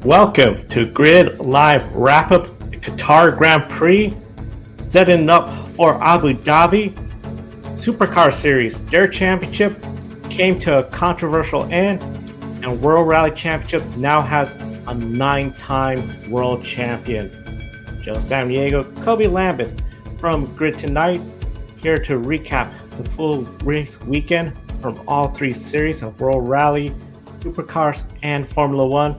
Welcome to Grid Live Wrap-Up, the Qatar Grand Prix, setting up for Abu Dhabi. Supercars Series, their championship came to a controversial end, and World Rally Championship now has a 9-time world champion. Joe San Diego, Kobe Lambeth from Grid Tonight, here to recap the full race weekend from all three series of World Rally, Supercars, and Formula One.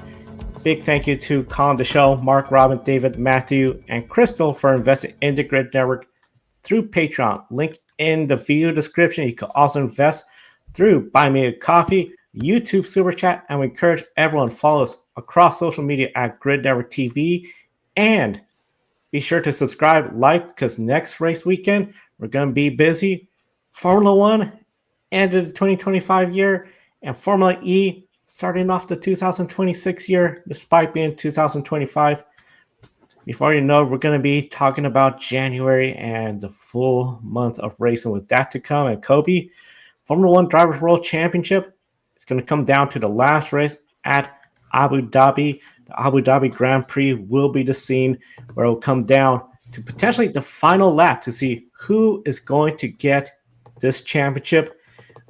Big thank you to Colin Deschelle, Mark, Robin, David, Matthew, and Crystal for investing in the Grid Network through Patreon. Link in the video description. You can also invest through Buy Me a Coffee, YouTube Super Chat, and we encourage everyone to follow us across social media at Grid Network TV. And be sure to subscribe, because next race weekend, we're going to be busy. Formula One ended the 2025 year, and Formula E starting off the 2026 year, despite being 2025. Before you know, we're going to be talking about January and the full month of racing with that to come. And Kobe, Formula One Drivers' World Championship is going to come down to the last race at Abu Dhabi. The Abu Dhabi Grand Prix will be the scene where it will come down to potentially the final lap to see who is going to get this championship.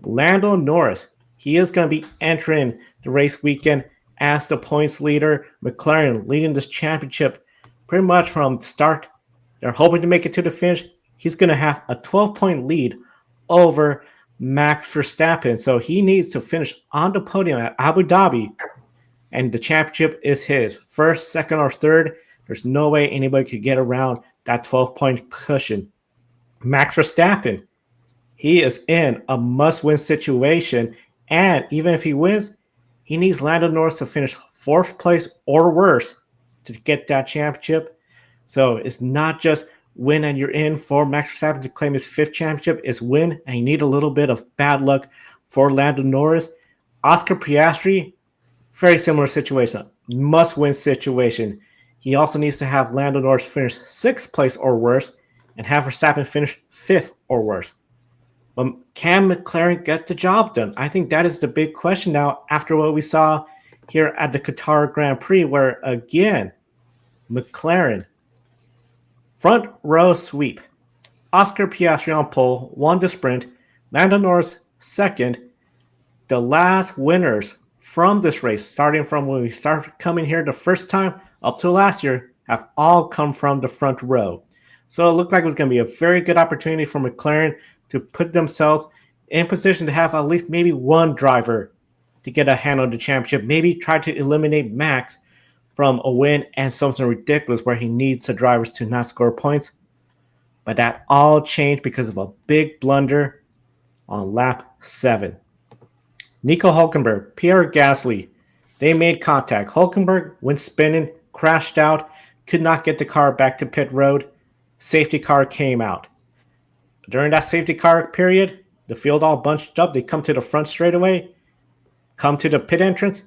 Lando Norris, he is going to be entering the race weekend as the points leader. McLaren leading this championship pretty much from the start. They're hoping to make it to the finish. He's going to have a 12-point lead over Max Verstappen. So he needs to finish on the podium at Abu Dhabi, and the championship is his. First, second, or third, there's no way anybody could get around that 12-point cushion. Max Verstappen, he is in a must-win situation. And even if he wins, he needs Lando Norris to finish fourth place or worse to get that championship. So it's not just win and you're in for Max Verstappen to claim his fifth championship. It's win, and you need a little bit of bad luck for Lando Norris. Oscar Piastri, very similar situation. Must-win situation. He also needs to have Lando Norris finish sixth place or worse and have Verstappen finish fifth or worse. But can McLaren get the job done? I think that is the big question now after what we saw here at the Qatar Grand Prix, where, again, McLaren, front row sweep. Oscar Piastri on pole, won the sprint. Lando Norris second. The last winners from this race, starting from when we started coming here the first time up to last year, have all come from the front row. So it looked like it was going to be a very good opportunity for McLaren to put themselves in position to have at least maybe one driver to get a hand on the championship, maybe try to eliminate Max from a win and something ridiculous where he needs the drivers to not score points. But that all changed because of a big blunder on lap 7. Nico Hülkenberg, Pierre Gasly, they made contact. Hülkenberg went spinning, crashed out, could not get the car back to pit road. Safety car came out. During that safety car period, the field all bunched up. They come to the front straightaway, come to the pit entrance.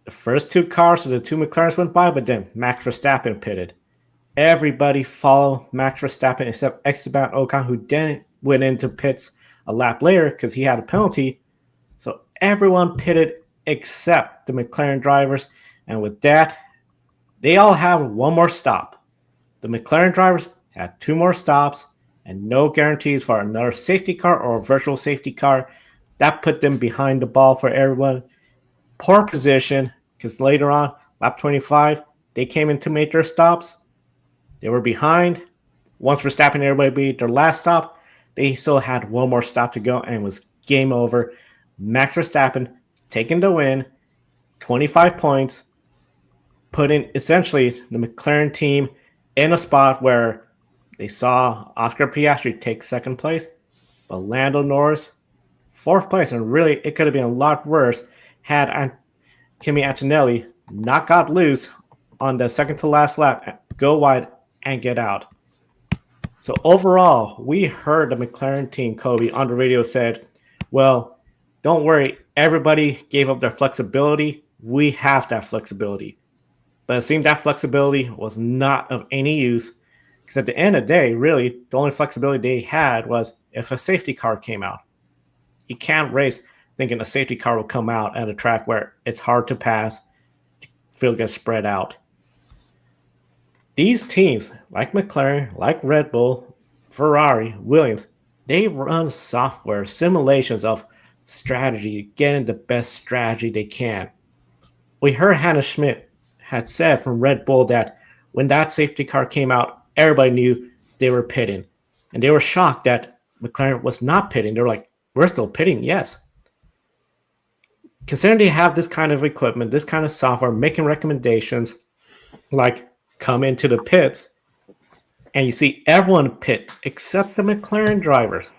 The first two cars, so the two McLarens went by, but then Max Verstappen pitted. Everybody followed Max Verstappen except Esteban Ocon, who then went into pits a lap later because he had a penalty. So everyone pitted except the McLaren drivers. And with that, they all have one more stop. The McLaren drivers had 2 more stops and no guarantees for another safety car or a virtual safety car. That put them behind the ball for everyone. Poor position, because later on, lap 25, they came in to make their stops. They were behind. Once Verstappen and everybody made their last stop, they still had one more stop to go, and it was game over. Max Verstappen taking the win, 25 points, putting essentially the McLaren team in a spot where they saw Oscar Piastri take second place, but Lando Norris, fourth place. And really, it could have been a lot worse had Kimi Antonelli not got loose on the second to last lap, go wide, and get out. So overall, we heard the McLaren team, Kobe, on the radio said, well, don't worry, everybody gave up their flexibility. We have that flexibility. But it seemed that flexibility was not of any use, because at the end of the day, really, the only flexibility they had was if a safety car came out. You can't race thinking a safety car will come out at a track where it's hard to pass. field gets spread out. These teams, like McLaren, like Red Bull, Ferrari, Williams, they run software simulations of strategy, getting the best strategy they can. We heard Hannah Schmidt had said from Red Bull that when that safety car came out, everybody knew they were pitting. And they were shocked that McLaren was not pitting. They were like, we're still pitting, yes. Considering they have this kind of equipment, this kind of software, making recommendations like come into the pits, and you see everyone pit except the McLaren drivers.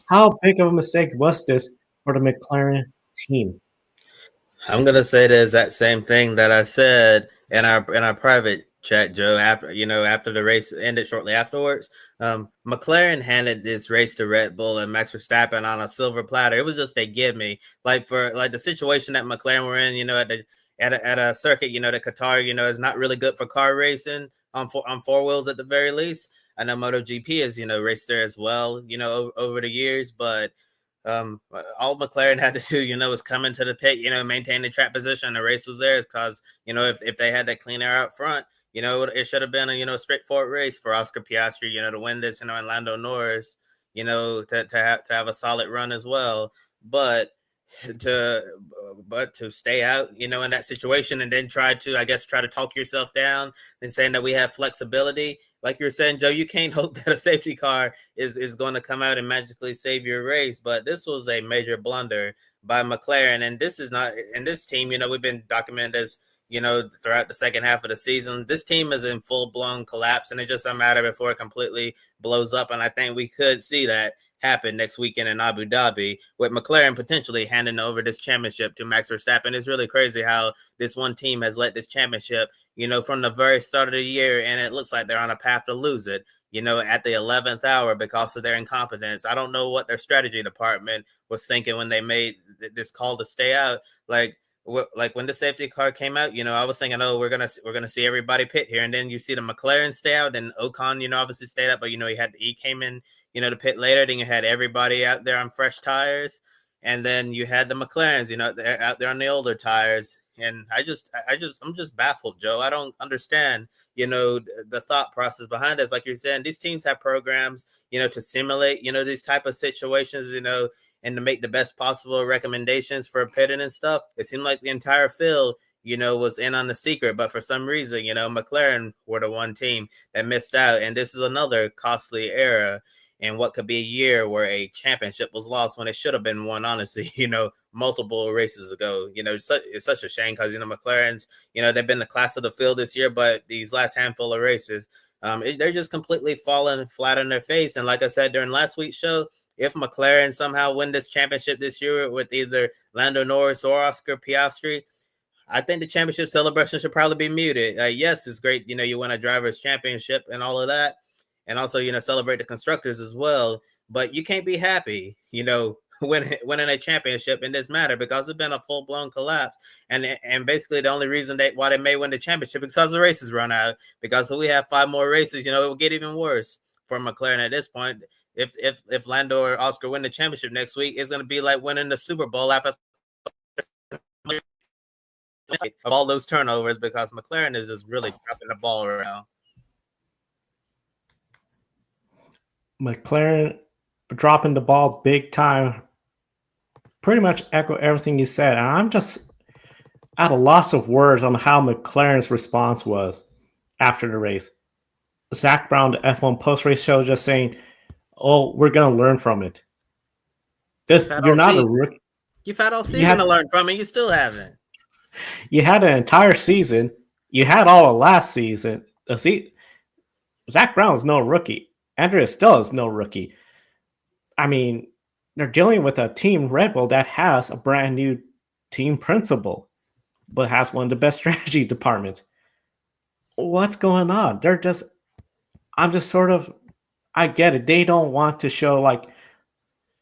How big of a mistake was this for the McLaren team? I'm gonna say the exact same thing that I said in our private chat, Joe. After the race ended shortly afterwards, McLaren handed this race to Red Bull and Max Verstappen on a silver platter. It was just a give me, like for like the situation that McLaren were in. At a circuit, the Qatar, is not really good for car racing on four wheels at the very least. I know MotoGP has raced there as well, over the years, but all McLaren had to do, was come into the pit, maintain the track position. The race was theirs because, if they had that clean air out front, it should have been a straightforward race for Oscar Piastri, to win this, and Lando Norris, to have a solid run as well. But to stay out, in that situation and then try to talk yourself down and saying that we have flexibility. Like you're saying, Joe, you can't hope that a safety car is going to come out and magically save your race. But this was a major blunder by McLaren. And this is not, and this team, we've been documenting this, throughout the second half of the season. This team is in full blown collapse, and it's just a matter before it completely blows up. And I think we could see that happen next weekend in Abu Dhabi, with McLaren potentially handing over this championship to Max Verstappen. It's really crazy how this one team has let this championship, from the very start of the year, and it looks like they're on a path to lose it, at the 11th hour because of their incompetence. I don't know what their strategy department was thinking when they made this call to stay out. Like when the safety car came out, I was thinking, oh, we're gonna see everybody pit here, and then you see the McLaren stay out, and Ocon, obviously stayed out, but he came in, to pit later. Then you had everybody out there on fresh tires, and then you had the McLarens, they're out there on the older tires. And I'm just baffled, Joe. I don't understand, the thought process behind this. Like you're saying, these teams have programs, to simulate, these type of situations, and to make the best possible recommendations for pitting and stuff. It seemed like the entire field, was in on the secret, but for some reason, McLaren were the one team that missed out. And this is another costly error in what could be a year where a championship was lost when it should have been won, honestly, multiple races ago. It's such a shame because, McLaren's, they've been the class of the field this year, but these last handful of races, they're just completely falling flat on their face. And like I said during last week's show, if McLaren somehow win this championship this year with either Lando Norris or Oscar Piastri, I think the championship celebration should probably be muted. Yes, it's great, you win a driver's championship and all of that, and also, celebrate the constructors as well. But you can't be happy, winning a championship in this matter, because it's been a full-blown collapse. And basically the only reason why they may win the championship is because the races run out. Because if we have 5 more races, it will get even worse for McLaren at this point. If Lando or Oscar win the championship next week, it's going to be like winning the Super Bowl after all those turnovers, because McLaren is just really dropping the ball around. McLaren dropping the ball big time. Pretty much echo everything you said. And I'm just at a loss of words on how McLaren's response was after the race. Zach Brown, the F1 post-race show, just saying, oh, we're going to learn from it. You're not a rookie. You've had all season to learn from it. You still haven't. You had an entire season. You had all of last season. Zach Brown is no rookie. Andrea still is no rookie. I mean, they're dealing with a team, Red Bull, that has a brand new team principal, but has one of the best strategy departments. What's going on? I get it. They don't want to show like,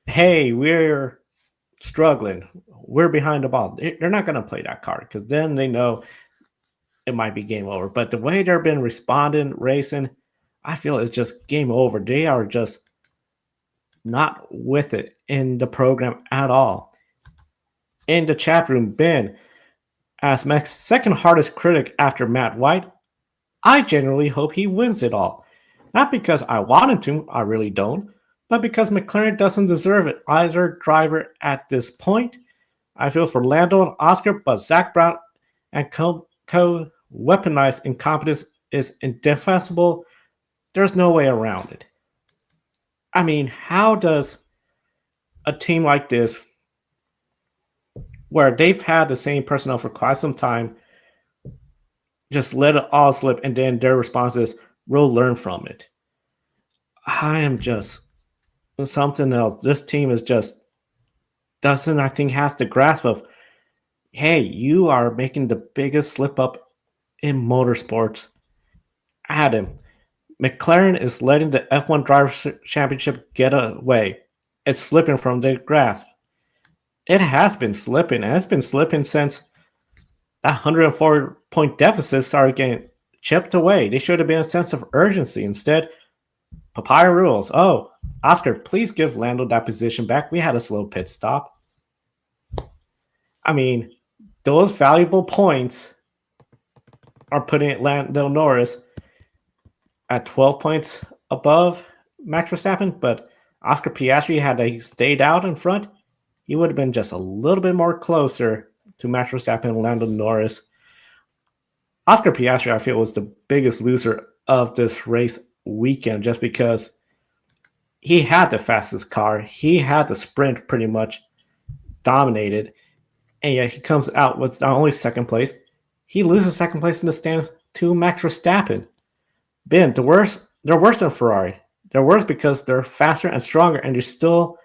hey, we're struggling. We're behind the ball. They're not going to play that card because then they know it might be game over. But the way they've been responding, racing, I feel it's just game over. They are just not with it in the program at all. In the chat room, Ben, As Mac's second hardest critic after Matt White, I genuinely hope he wins it all. Not because I want him to, I really don't, but because McLaren doesn't deserve it either driver at this point. I feel for Lando and Oscar, but Zach Brown and co weaponized incompetence is indefensible. There's no way around it. I mean, how does a team like this, where they've had the same personnel for quite some time, just let it all slip and then their response is, we'll learn from it? I am just something else. This team is just doesn't, I think, has the grasp of, hey, you are making the biggest slip up in motorsports. Adam, McLaren is letting the F1 Drivers' Championship get away. It's slipping from their grasp. It has been slipping, and it's been slipping since that 104-point deficit started getting chipped away. They should have been a sense of urgency. Instead, papaya rules. Oh, Oscar, please give Lando that position back. We had a slow pit stop. I mean, those valuable points are putting Lando Norris at 12 points above Max Verstappen, but Oscar Piastri, had he stayed out in front, he would have been just a little bit more closer to Max Verstappen and Lando Norris. Oscar Piastri, I feel, was the biggest loser of this race weekend just because he had the fastest car. He had the sprint pretty much dominated, and yet he comes out with not only second place, he loses second place in the stands to Max Verstappen. Ben, they're worse than Ferrari. They're worse because they're faster and stronger, and they're still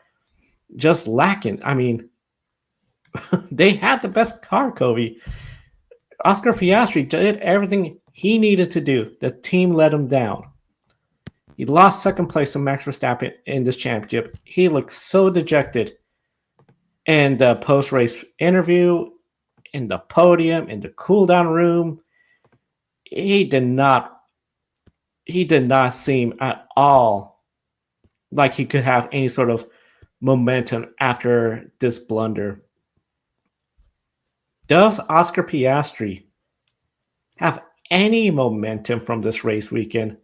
just lacking. I mean, they had the best car, Kobe. Oscar Piastri did everything he needed to do. The team let him down. He lost second place to Max Verstappen in this championship. He looked so dejected in the post-race interview, in the podium, in the cool-down room. He did not seem at all like he could have any sort of momentum after this blunder. Does Oscar Piastri have any momentum from this race weekend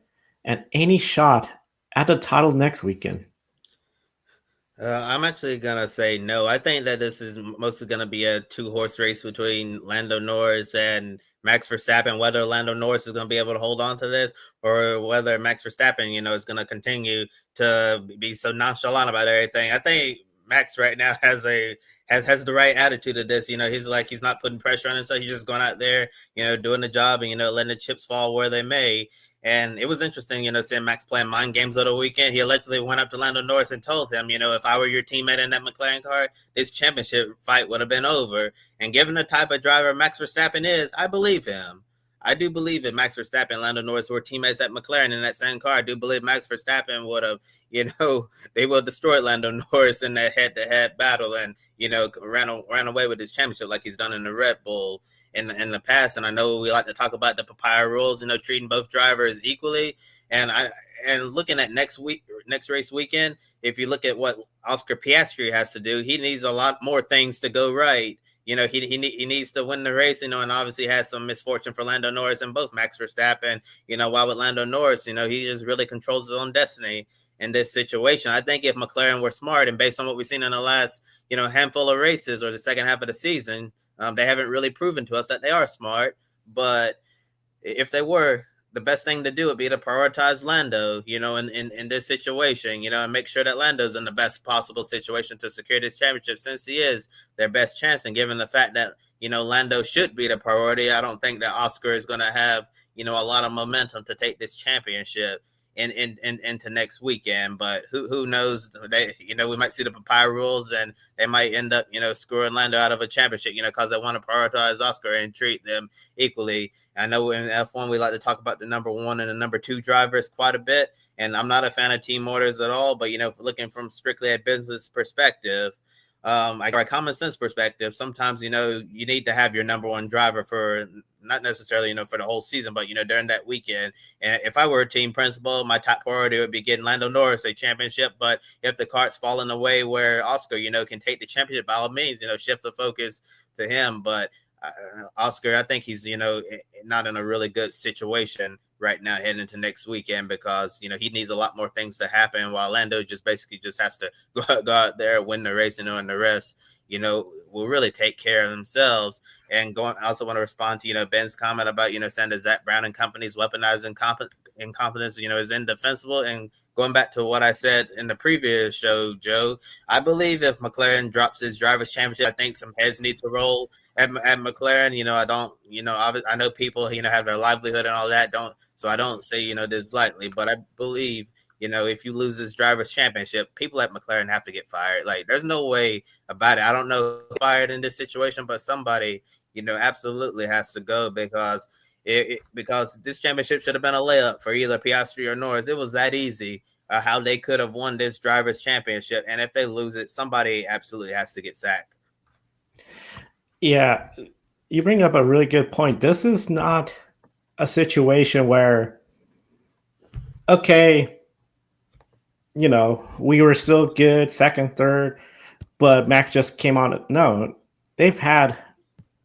and any shot at the title next weekend? I'm actually gonna say no. I think that this is mostly gonna be a two-horse race between Lando Norris and Max Verstappen. Whether Lando Norris is gonna be able to hold on to this, or whether Max Verstappen, is gonna continue to be so nonchalant about everything. I think Max right now has the right attitude of this. He's not putting pressure on himself. He's just going out there, doing the job and letting the chips fall where they may. And it was interesting, seeing Max playing mind games over the weekend. He allegedly went up to Lando Norris and told him, if I were your teammate in that McLaren car, this championship fight would have been over. And given the type of driver Max Verstappen is, I believe him. I do believe that Max Verstappen and Lando Norris were teammates at McLaren in that same car. I do believe Max Verstappen would have, they will destroy Lando Norris in that head-to-head battle and, ran away with his championship like he's done in the Red Bull in the past. And I know we like to talk about the papaya rules, treating both drivers equally. And looking at next race weekend, if you look at what Oscar Piastri has to do, he needs a lot more things to go right. He needs to win the race, and obviously has some misfortune for Lando Norris and both Max Verstappen. While with Lando Norris, he just really controls his own destiny in this situation. I think if McLaren were smart, and based on what we've seen in the last, handful of races or the second half of the season, they haven't really proven to us that they are smart. But if they were, the best thing to do would be to prioritize Lando, in this situation, and make sure that Lando's in the best possible situation to secure this championship, since he is their best chance. And given the fact that, Lando should be the priority, I don't think that Oscar is going to have, a lot of momentum to take this championship into next weekend. But who knows? We might see the papaya rules, and they might end up, screwing Lando out of a championship, because they want to prioritize Oscar and treat them equally. I know in F1 we like to talk about the number one and the number two drivers quite a bit, and I'm not a fan of team orders at all. But looking from strictly a business perspective, a common sense perspective, sometimes you need to have your number one driver for not necessarily for the whole season, but during that weekend. And if I were a team principal, my top priority would be getting Lando Norris a championship. But if the cart's falling away where Oscar can take the championship, by all means shift the focus to him. But Oscar, I think he's, not in a really good situation right now heading into next weekend because, he needs a lot more things to happen while Lando just basically just has to go out there, win the race, and the rest, will really take care of themselves. And I also want to respond to, Ben's comment about, saying that Zach Brown and companies weaponizing incompetence, is indefensible. And going back to what I said in the previous show, Joe, I believe if McLaren drops his driver's championship, I think some heads need to roll at McLaren. I don't, I know people, have their livelihood and all that. So I don't say, this lightly, but I believe, if you lose this driver's championship, people at McLaren have to get fired. Like, there's no way about it. I don't know who fired in this situation, but somebody, absolutely has to go because because this championship should have been a layup for either Piastri or Norris. It was that easy how they could have won this driver's championship. And if they lose it, somebody absolutely has to get sacked. Yeah, you bring up a really good point. This is not a situation where, okay, we were still good, second, third, but Max just came on. No, they've had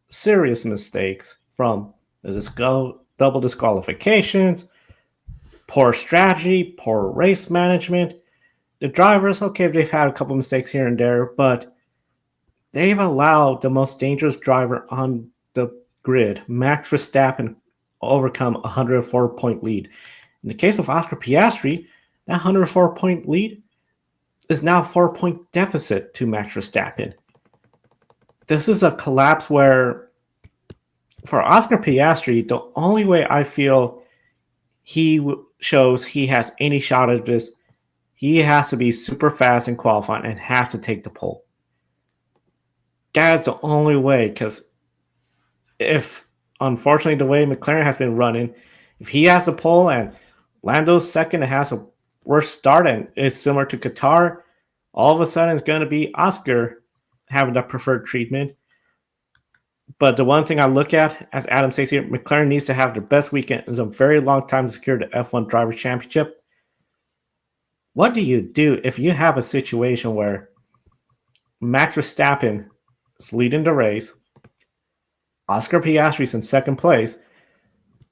serious mistakes from the double disqualifications, poor strategy, poor race management. The drivers, okay, they've had a couple mistakes here and there, but they've allowed the most dangerous driver on the grid, Max Verstappen, overcome a 104-point lead. In the case of Oscar Piastri, that 104-point lead is now a 4-point deficit to Max Verstappen. This is a collapse where, for Oscar Piastri, the only way I feel he shows he has any shot at this, he has to be super fast in qualifying and have to take the pole. That's the only way, because if, unfortunately, the way McLaren has been running, if he has the pole and Lando's second and has a worse start and it's similar to Qatar, all of a sudden it's going to be Oscar having that preferred treatment. But the one thing I look at, as Adam says here, McLaren needs to have their best weekend in a very long time to secure the F1 Drivers' Championship. What do you do if you have a situation where Max Verstappen is leading the race, Oscar Piastri is in second place,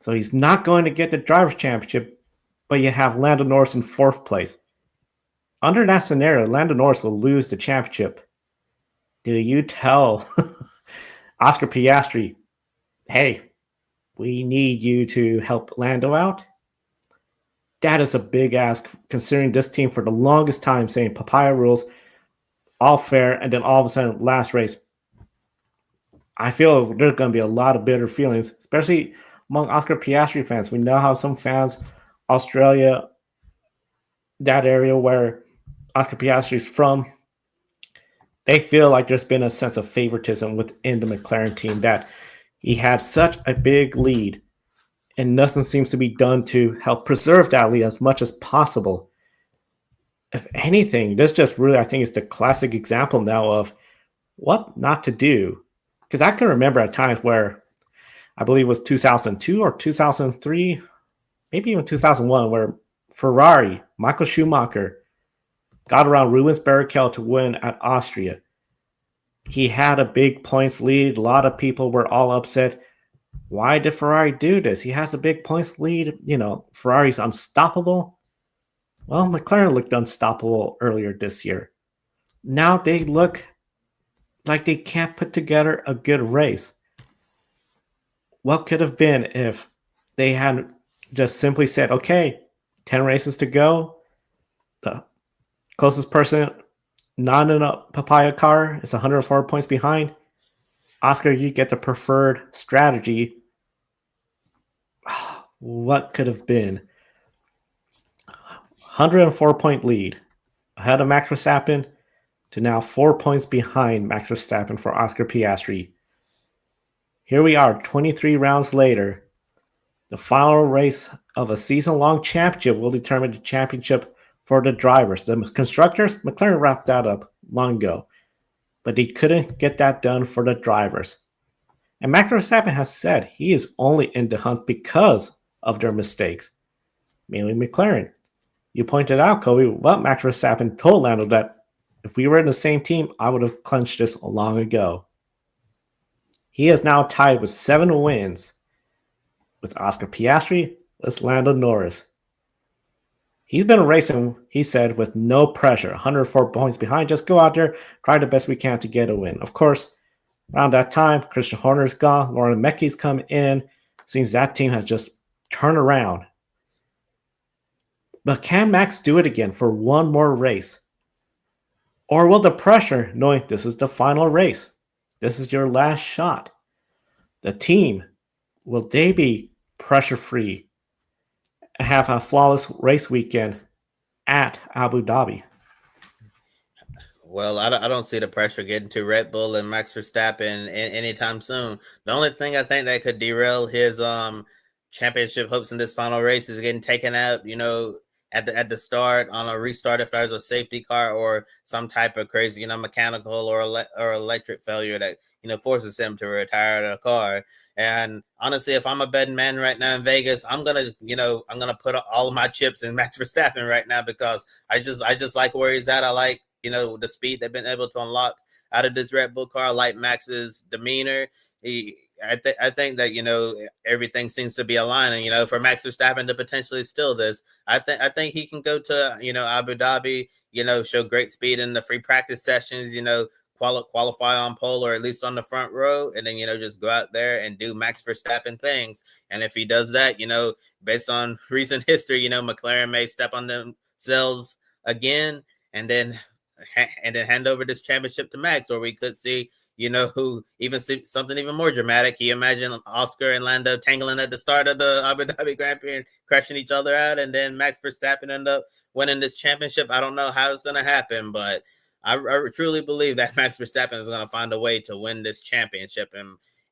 so he's not going to get the Drivers' Championship, but you have Lando Norris in fourth place? Under that scenario, Lando Norris will lose the championship. Do you tell Oscar Piastri, hey, we need you to help Lando out? That is a big ask, considering this team for the longest time saying papaya rules, all fair, and then all of a sudden, last race. I feel there's going to be a lot of bitter feelings, especially among Oscar Piastri fans. We know how some fans, Australia, that area where Oscar Piastri is from, they feel like there's been a sense of favoritism within the McLaren team, that he had such a big lead and nothing seems to be done to help preserve that lead as much as possible. If anything, this just really, I think, is the classic example now of what not to do. Because I can remember at times where, I believe it was 2002 or 2003, maybe even 2001, where Ferrari, Michael Schumacher, got around Rubens Barrichello to win at Austria. He had a big points lead. A lot of people were all upset. Why did Ferrari do this? He has a big points lead. Ferrari's unstoppable. Well, McLaren looked unstoppable earlier this year. Now they look like they can't put together a good race. What could have been if they had just simply said, okay, 10 races to go. The closest person not in a papaya car is 104 points behind. Oscar, you get the preferred strategy. What could have been? 104-point lead ahead of Max Verstappen to now 4 points behind Max Verstappen for Oscar Piastri. Here we are, 23 rounds later. The final race of a season-long championship will determine the championship for the drivers. The constructors, McLaren wrapped that up long ago, but they couldn't get that done for the drivers. And Max Verstappen has said he is only in the hunt because of their mistakes, mainly McLaren. You pointed out, Kobe, what Max Verstappen told Lando, that if we were in the same team, I would have clinched this long ago. He is now tied with 7 wins with Oscar Piastri, with Lando Norris. He's been racing, he said, with no pressure. 104 points behind. Just go out there, try the best we can to get a win. Of course, around that time, Christian Horner's gone. Lauren Mecky's come in. Seems that team has just turned around. But can Max do it again for one more race? Or will the pressure, knowing this is the final race, this is your last shot, the team, will they be pressure-free and have a flawless race weekend at Abu Dhabi? Well, I don't see the pressure getting to Red Bull and Max Verstappen anytime soon. The only thing I think that could derail his championship hopes in this final race is getting taken out, at the start on a restart if there's a safety car or some type of crazy, mechanical or electric failure that forces him to retire the car. And honestly, if I'm a betting man right now in Vegas, I'm gonna put all of my chips in Max Verstappen right now because I just like where he's at. I like the speed they've been able to unlock out of this Red Bull car. I like Max's demeanor. I think that everything seems to be aligning. For Max Verstappen to potentially steal this, I think he can go to Abu Dhabi. Show great speed in the free practice sessions. Qualify on pole or at least on the front row, and then just go out there and do Max Verstappen things. And if he does that, based on recent history, McLaren may step on themselves again, and then hand over this championship to Max, or we could see who even see something even more dramatic. Can you imagine Oscar and Lando tangling at the start of the Abu Dhabi Grand Prix and crashing each other out, and then Max Verstappen end up winning this championship? I don't know how it's going to happen, but I truly believe that Max Verstappen is going to find a way to win this championship,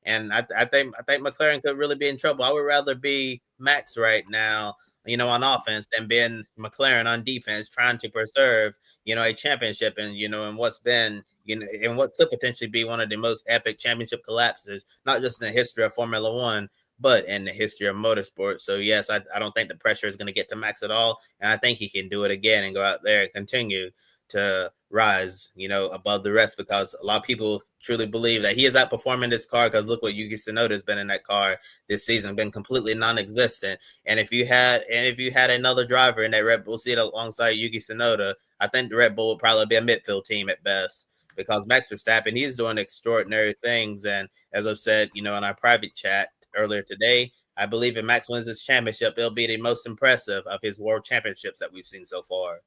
and I think McLaren could really be in trouble. I would rather be Max right now, on offense than being McLaren on defense, trying to preserve, a championship and what's been, and what could potentially be one of the most epic championship collapses, not just in the history of Formula One, but in the history of motorsport. So yes, I don't think the pressure is going to get to Max at all. And I think he can do it again and go out there and continue to rise, above the rest, because a lot of people truly believe that he is outperforming this car, because look what Yuki Tsunoda has been in that car this season, been completely non-existent. And if you had another driver in that Red Bull seat alongside Yuki Tsunoda, I think the Red Bull would probably be a midfield team at best, because Max Verstappen, he's doing extraordinary things. And as I've said, in our private chat earlier today, I believe if Max wins this championship, it'll be the most impressive of his world championships that we've seen so far.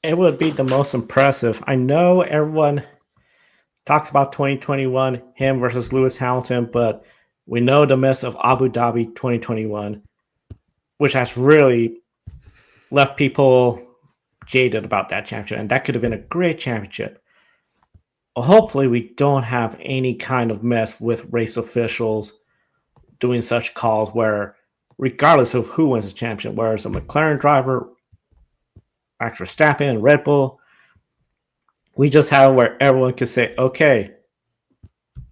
It would be the most impressive. I know everyone talks about 2021, him versus Lewis Hamilton, but we know the mess of Abu Dhabi 2021, which has really left people jaded about that championship, and that could have been a great championship. Well, hopefully we don't have any kind of mess with race officials doing such calls where, regardless of who wins the championship, whether it's a McLaren driver, Max Verstappen, and Red Bull, we just have where everyone could say, okay,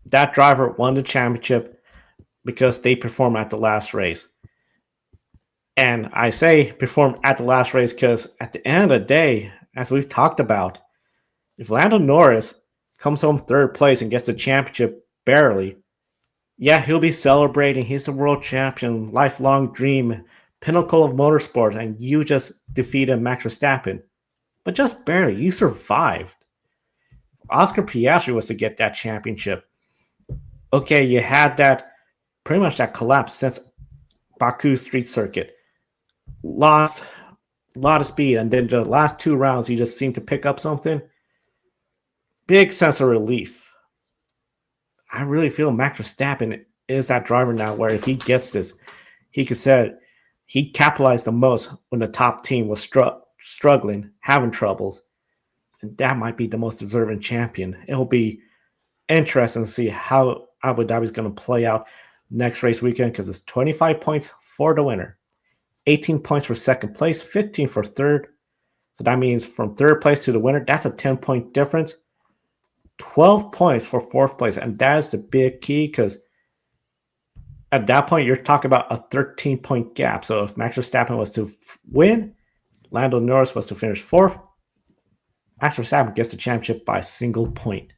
that driver won the championship because they performed at the last race. And I say performed at the last race because at the end of the day, as we've talked about, if Lando Norris comes home third place and gets the championship barely, yeah, he'll be celebrating. He's the world champion, lifelong dream, pinnacle of motorsport, and you just defeated Max Verstappen. But just barely. You survived. Oscar Piastri was to get that championship. Okay, you had that, pretty much that collapse since Baku Street Circuit. Lost a lot of speed, and then the last 2 rounds, you just seemed to pick up something. Big sense of relief. I really feel Max Verstappen is that driver now where if he gets this, he could say he capitalized the most when the top team was struggling, having troubles. And that might be the most deserving champion. It'll be interesting to see how Abu Dhabi is going to play out next race weekend, because it's 25 points for the winner, 18 points for second place, 15 for third. So that means from third place to the winner, that's a 10-point difference. 12 points for fourth place. And that is the big key, because at that point, you're talking about a 13-point gap. So if Max Verstappen was to win, Lando Norris was to finish fourth, Max Verstappen gets the championship by a single point.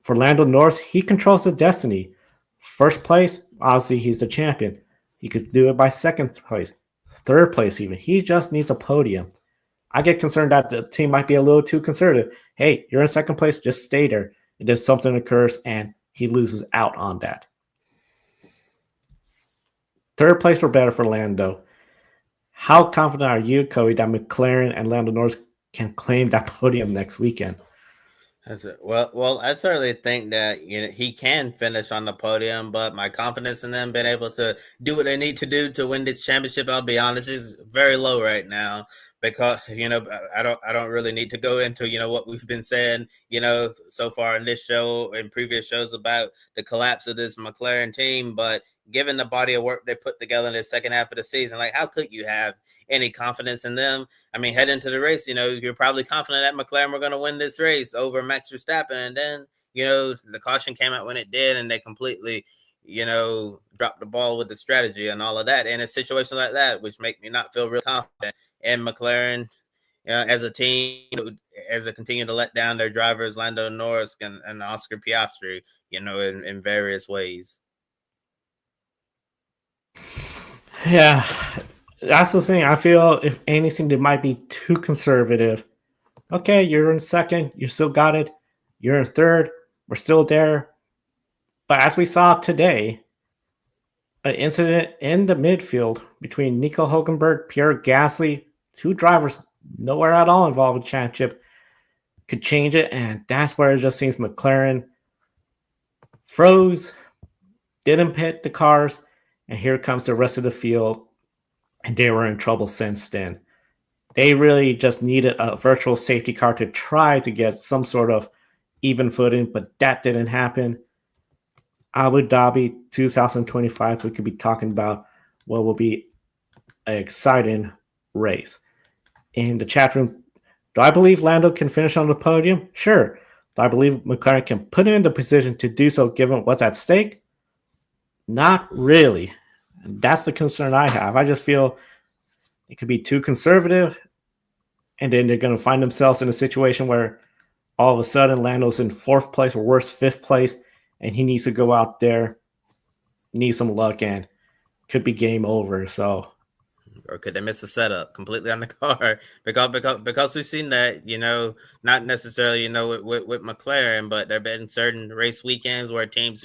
For Lando Norris, he controls the destiny. First place, obviously he's the champion. He could do it by second place, third place even. He just needs a podium. I get concerned that the team might be a little too conservative. Hey, you're in second place, just stay there. And then something occurs and he loses out on that. Third place or better for Lando. How confident are you, Cody, that McLaren and Lando Norris can claim that podium next weekend? That's it. Well, I certainly think that he can finish on the podium, but my confidence in them being able to do what they need to do to win this championship, I'll be honest, is very low right now because I don't really need to go into what we've been saying so far in this show and previous shows about the collapse of this McLaren team, but given the body of work they put together in the second half of the season, like how could you have any confidence in them? I mean, head into the race, you're probably confident that McLaren were going to win this race over Max Verstappen, and then the caution came out when it did, and they completely dropped the ball with the strategy and all of that. And a situation like that, which make me not feel real confident in McLaren as a team, as they continue to let down their drivers, Lando Norris and Oscar Piastri, in various ways. Yeah, that's the thing. I feel if anything, they might be too conservative. Okay, you're in second. You still got it. You're in third. We're still there. But as we saw today, an incident in the midfield between Nico Hulkenberg, Pierre Gasly, two drivers, nowhere at all involved in the championship, could change it. And that's where it just seems McLaren froze, didn't pit the cars. And here comes the rest of the field, and they were in trouble since then. They really just needed a virtual safety car to try to get some sort of even footing, but that didn't happen. Abu Dhabi 2025, we could be talking about what will be an exciting race. In the chat room, do I believe Lando can finish on the podium? Sure. Do I believe McLaren can put him in the position to do so given what's at stake? Not really. And that's the concern I have. I just feel it could be too conservative, and then they're going to find themselves in a situation where all of a sudden Lando's in fourth place or worse, fifth place, and he needs to go out there, need some luck, and could be game over. So, or could they miss a setup completely on the car? Because we've seen that, not necessarily, with McLaren, but there have been certain race weekends where teams,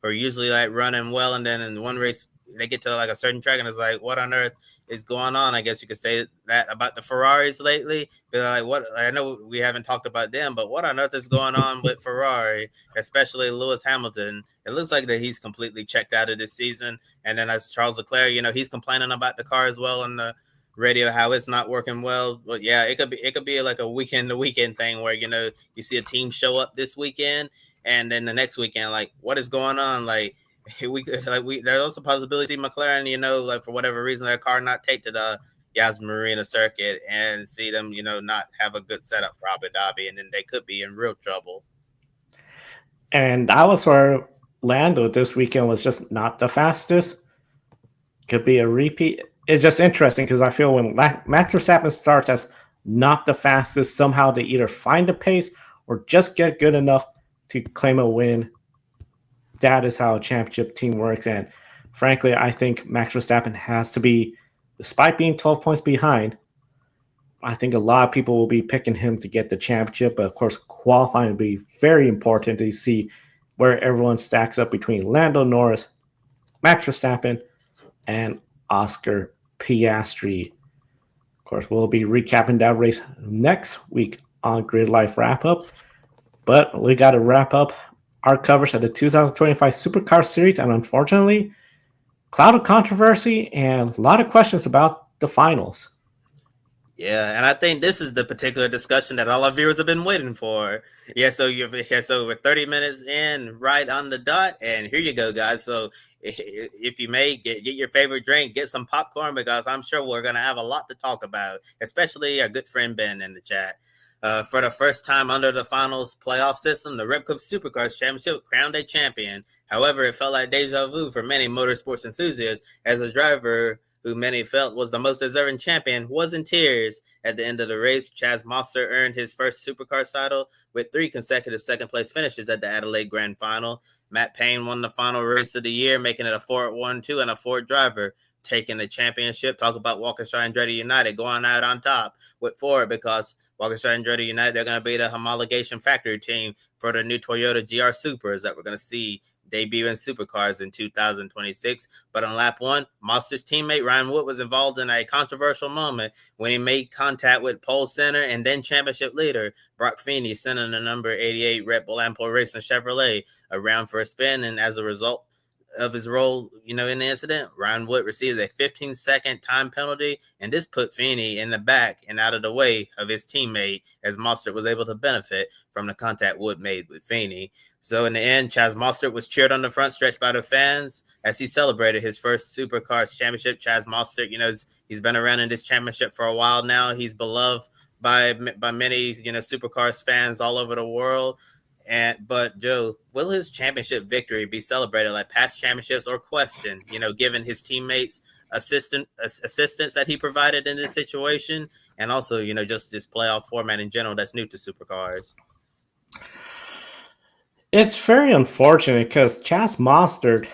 are usually like running well, and then in one race they get to like a certain track and it's like, what on earth is going on? I guess you could say that about the Ferraris lately. But like, what, I know we haven't talked about them, but what on earth is going on with Ferrari, especially Lewis Hamilton? It looks like that he's completely checked out of this season. And then as Charles Leclerc, he's complaining about the car as well on the radio, how it's not working well. But yeah, it could be like a weekend to weekend thing where, you see a team show up this weekend and then the next weekend, like, what is going on? There's also a possibility McLaren, like for whatever reason, their car not take to the Yas Marina circuit and see them, not have a good setup for Abu Dhabi, and then they could be in real trouble. And that was where Lando this weekend was just not the fastest. Could be a repeat. It's just interesting because I feel when Max Verstappen starts as not the fastest, somehow they either find the pace or just get good enough to claim a win. That is how a championship team works. And frankly, I think Max Verstappen has to be, despite being 12 points behind, I think a lot of people will be picking him to get the championship. But of course, qualifying will be very important to see where everyone stacks up between Lando Norris, Max Verstappen, and Oscar Piastri. Of course, we'll be recapping that race next week on Grid Life Wrap Up. But we got to wrap up our coverage of the 2025 Supercars Series, and unfortunately, cloud of controversy and a lot of questions about the finals. Yeah, and I think this is the particular discussion that all our viewers have been waiting for. So we're 30 minutes in, right on the dot, and here you go, guys. So if you may, get your favorite drink, get some popcorn, because I'm sure we're going to have a lot to talk about, especially our good friend Ben in the chat. For the first time under the finals playoff system, the Red Cup Supercars Championship crowned a champion. However, it felt like deja vu for many motorsports enthusiasts as a driver who many felt was the most deserving champion, was in tears at the end of the race. Chaz Mostert earned his first Supercars title with 3 consecutive second-place finishes at the Adelaide Grand Final. Matt Payne won the final race of the year, making it a Ford 1-2 and a Ford driver taking the championship. Talk about Walkinshaw Andretti United going out on top with Ford, because Walkinshaw Andretti United, they're going to be the homologation factory team for the new Toyota GR Supers that we're going to see debut in Supercars in 2026. But on lap 1, Mostert's teammate Ryan Wood was involved in a controversial moment when he made contact with pole center and then championship leader Broc Feeney, sending the number 88 Red Bull Ampol Racing Chevrolet around for a spin. And as a result of his role, in the incident, Ryan Wood receives a 15-second time penalty, and this put Feeney in the back and out of the way of his teammate, as Mostert was able to benefit from the contact Wood made with Feeney. So in the end, Chaz Mostert was cheered on the front stretch by the fans as he celebrated his first Supercars Championship. Chaz Mostert, he's been around in this championship for a while now. He's beloved by many, Supercars fans all over the world. But Joe, will his championship victory be celebrated like past championships, or questioned, given his teammates' assistance that he provided in this situation, and also, just this playoff format in general that's new to Supercars? It's very unfortunate because Chaz Mostert,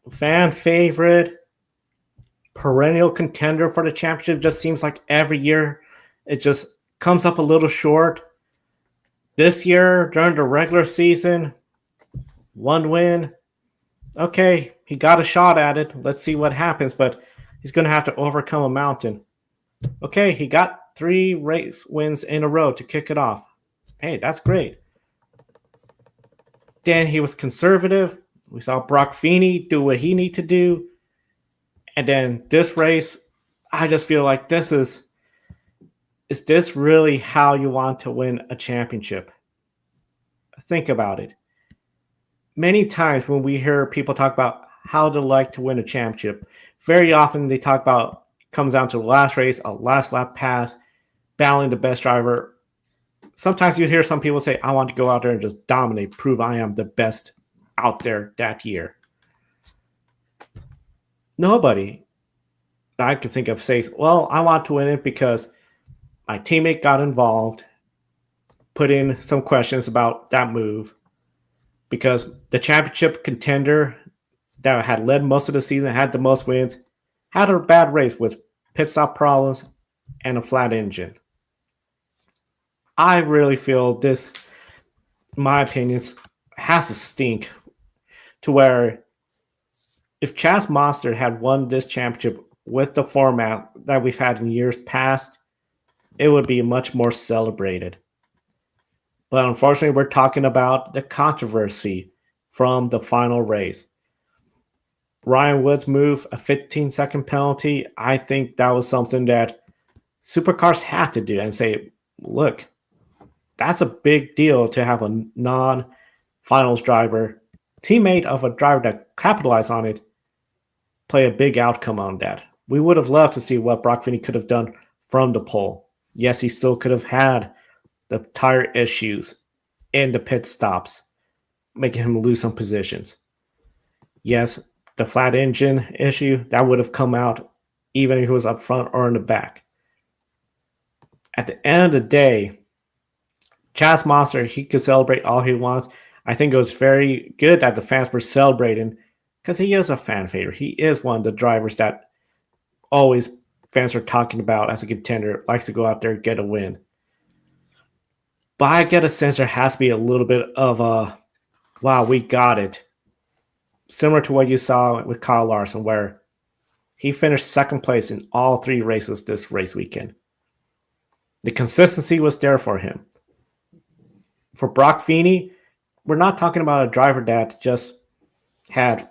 fan favorite, perennial contender for the championship, just seems like every year it just comes up a little short. This year, during the regular season, 1 win. Okay, he got a shot at it. Let's see what happens, but he's going to have to overcome a mountain. Okay, he got 3 race wins in a row to kick it off. Hey, that's great. Then he was conservative. We saw Broc Feeney do what he needed to do. And then this race, I just feel like is this really how you want to win a championship? Think about it. Many times when we hear people talk about how they like to win a championship, very often they talk about it comes down to the last race, a last lap pass, battling the best driver. Sometimes you hear some people say, I want to go out there and just dominate, prove I am the best out there that year. Nobody I could think of says, well, I want to win it because my teammate got involved, put in some questions about that move, because the championship contender that had led most of the season, had the most wins, had a bad race with pit stop problems and a flat engine. I really feel this, in my opinion, has to stink to where if Chaz Mostert had won this championship with the format that we've had in years past, it would be much more celebrated. But unfortunately, we're talking about the controversy from the final race. Ryan Wood's move, a 15-second penalty, I think that was something that Supercars had to do and say, look, that's a big deal to have a non-finals driver, teammate of a driver that capitalized on it, play a big outcome on that. We would have loved to see what Broc Feeney could have done from the pole. Yes, he still could have had the tire issues in the pit stops, making him lose some positions. Yes, the flat engine issue, that would have come out even if he was up front or in the back. At the end of the day, Chaz Mostert, he could celebrate all he wants. I think it was very good that the fans were celebrating because he is a fan favorite. He is one of the drivers that always fans are talking about as a contender, likes to go out there and get a win. But I get a sense there has to be a little bit of a, wow, we got it. Similar to what you saw with Kyle Larson, where he finished second place in all 3 races this race weekend. The consistency was there for him. For Broc Feeney, we're not talking about a driver that just had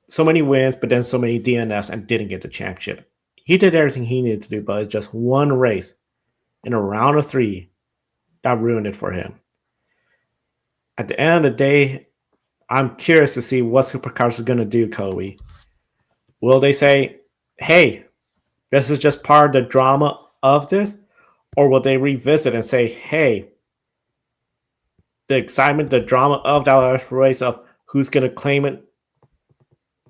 so many wins, but then so many DNFs and didn't get the championship. He did everything he needed to do, but it's just one race in a round of 3 that ruined it for him. At the end of the day, I'm curious to see what Supercars is going to do, Kobe. Will they say, hey, this is just part of the drama of this? Or will they revisit and say, hey, the excitement, the drama of that last race of who's going to claim it,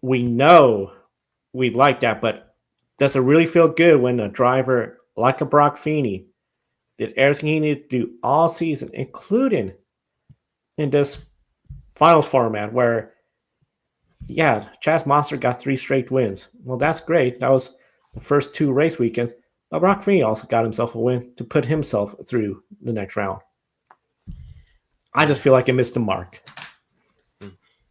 we know we like that, but Does it really feel good when a driver like a Broc Feeney did everything he needed to do all season, including in this finals format where, yeah, Chaz Monster got 3 straight wins. Well, that's great. That was the first 2 race weekends. But Broc Feeney also got himself a win to put himself through the next round. I just feel like it missed the mark.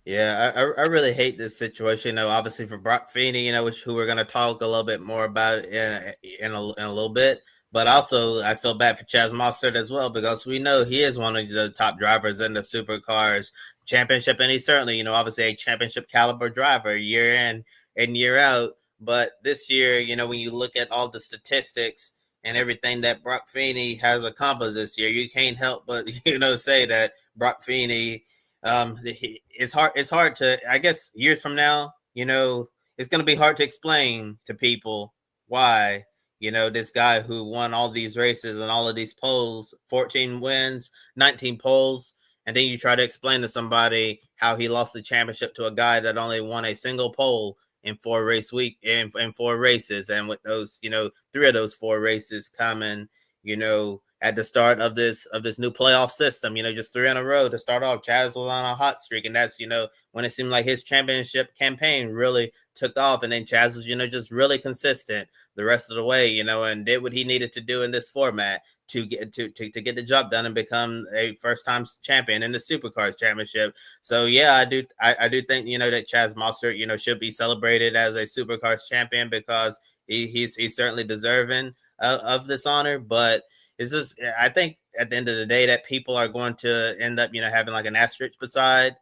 Yeah, I really hate this situation. You know, obviously for Broc Feeney, you know, who we're going to talk a little bit more about in a little bit. But also, I feel bad for Chaz Mostert as well, because we know he is one of the top drivers in the Supercars Championship, and he's certainly, you know, obviously a championship caliber driver year in and year out. But this year, you know, when you look at all the statistics and everything that Broc Feeney has accomplished this year, you can't help but, you know, say that Broc Feeney, it's hard to, I guess, years from now, you know, it's going to be hard to explain to people why, you know, this guy who won all these races and all of these poles, 14 wins, 19 poles, and then you try to explain to somebody how he lost the championship to a guy that only won a single pole in 4 races, and with those, you know, 3 of those 4 races coming, you know, at the start of this new playoff system, you know, just 3 in a row to start off. Chaz was on a hot streak, and that's, you know, when it seemed like his championship campaign really took off, and then Chaz was, you know, just really consistent the rest of the way, you know, and did what he needed to do in this format to get to get the job done and become a first-time champion in the Supercars Championship. So yeah, I do think, you know, that Chaz Mostert, you know, should be celebrated as a Supercars champion, because he's certainly deserving of this honor. But it's just, I think at the end of the day that people are going to end up, you know, having like an asterisk beside,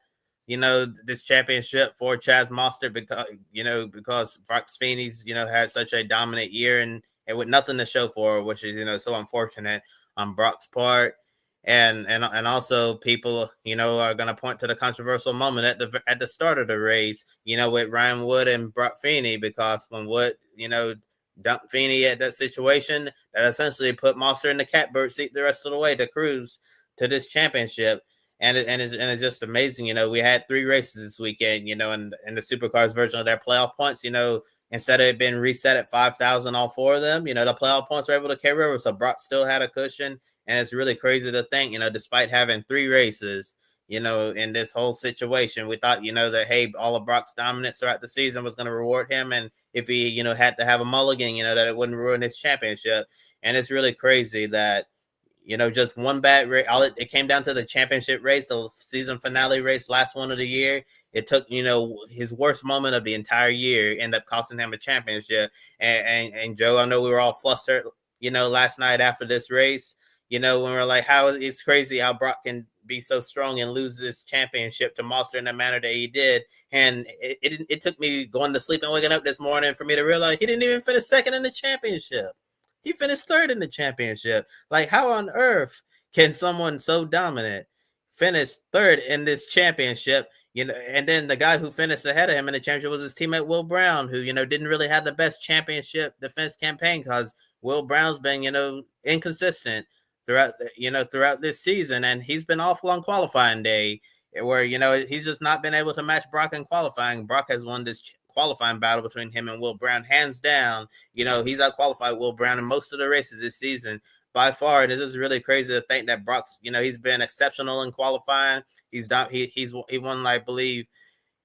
you know, this championship for Chaz Mostert, because, you know, because Broc Feeney's, you know, had such a dominant year and with nothing to show for it, which is, you know, so unfortunate on Brock's part. And also people, you know, are going to point to the controversial moment at the start of the race, you know, with Ryan Wood and Broc Feeney, because when Wood, you know, dumped Feeney at that situation, that essentially put Mostert in the catbird seat the rest of the way to cruise to this championship. And it's just amazing. You know, we had 3 races this weekend, you know, and the Supercars version of their playoff points, you know, instead of it being reset at 5,000, all 4 of them, you know, the playoff points were able to carry over. So Brock still had a cushion. And it's really crazy to think, you know, despite having 3 races, you know, in this whole situation, we thought, you know, that, hey, all of Brock's dominance throughout the season was going to reward him. And if he, you know, had to have a mulligan, you know, that it wouldn't ruin his championship. And it's really crazy that, you know, just one bad race. It came down to the championship race, the season finale race, last one of the year. It took, you know, his worst moment of the entire year, ended up costing him a championship. And Joe, I know we were all flustered, you know, last night after this race, you know, when we're like, how it's crazy how Brock can be so strong and lose this championship to Monster in the manner that he did. And it took me going to sleep and waking up this morning for me to realize he didn't even finish second in the championship. He finished 3rd in the championship. Like, how on earth can someone so dominant finish 3rd in this championship? You know, and then the guy who finished ahead of him in the championship was his teammate Will Brown, who, you know, didn't really have the best championship defense campaign, because Will Brown's been, you know, inconsistent throughout this season, and he's been awful on qualifying day, where, you know, he's just not been able to match Brock in qualifying. Brock has won this qualifying battle between him and Will Brown hands down. You know, he's out qualified Will Brown in most of the races this season by far. And it is really crazy to think that Brock's, you know, he's been exceptional in qualifying. He won, I believe,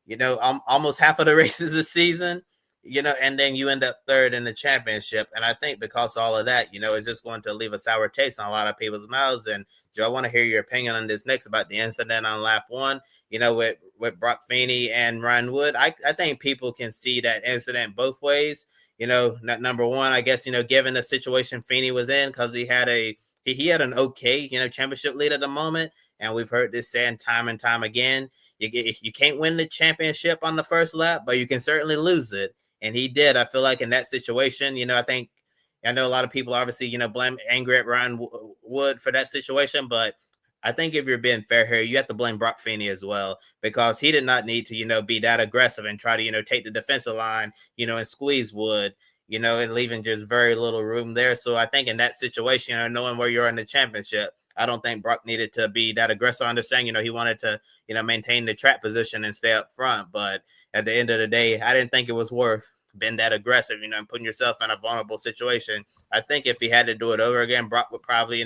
you know, almost half of the races this season, you know, and then you end up 3rd in the championship. And I think because of all of that, you know, it's just going to leave a sour taste on a lot of people's mouths. And Joe, I want to hear your opinion on this next about the incident on lap 1, you know, with Broc Feeney and Ryan Wood. I think people can see that incident both ways. You know, number one, I guess, you know, given the situation Feeney was in, because he had an okay, you know, championship lead at the moment. And we've heard this saying time and time again. You can't win the championship on the first lap, but you can certainly lose it. And he did. I feel like in that situation, you know, I know a lot of people obviously, you know, angry at Ryan Wood for that situation, but I think if you're being fair here, you have to blame Broc Feeney as well, because he did not need to, you know, be that aggressive and try to, you know, take the defensive line, you know, and squeeze Wood, you know, and leaving just very little room there. So I think in that situation, you know, knowing where you're in the championship, I don't think Brock needed to be that aggressive. I understand, you know, he wanted to, you know, maintain the track position and stay up front, but at the end of the day, I didn't think it was worth been that aggressive, and putting yourself in a vulnerable situation. I think if he had to do it over again, Broc would probably,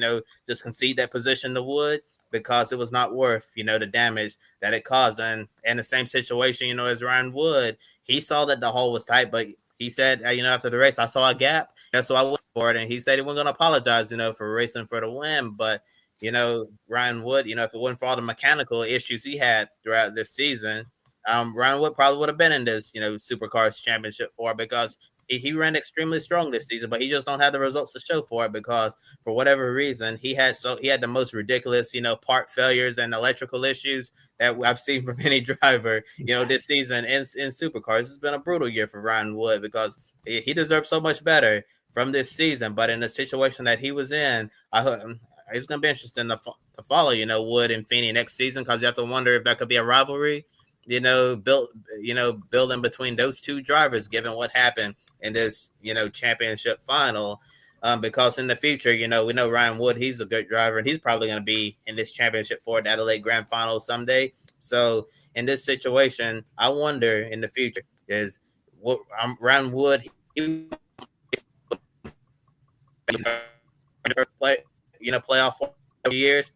just concede that position to Wood because it was not worth, the damage that it caused. And in the same situation, as Ryan Wood, he saw that the hole was tight, but he said, after the race, I saw a gap. So I went for it. And he said he wasn't going to apologize, for racing for the win. But, Ryan Wood, if it wasn't for all the mechanical issues he had throughout this season, Ryan Wood probably would have been in this, Supercars Championship for it because he ran extremely strong this season, but he just don't have the results to show for it because for whatever reason he had the most ridiculous, part failures and electrical issues that I've seen from any driver, this season in Supercars. It's been a brutal year for Ryan Wood because he deserves so much better from this season, but in the situation that he was in, it's going to be interesting to follow, Wood and Feeney next season because you have to wonder if that could be a rivalry, building between those two drivers, given what happened in this, championship final. Because in the future, we know Ryan Wood, he's a good driver, and he's probably going to be in this championship for the Adelaide Grand Final someday. So in this situation, I wonder in the future is what Ryan Wood playoff 4 years.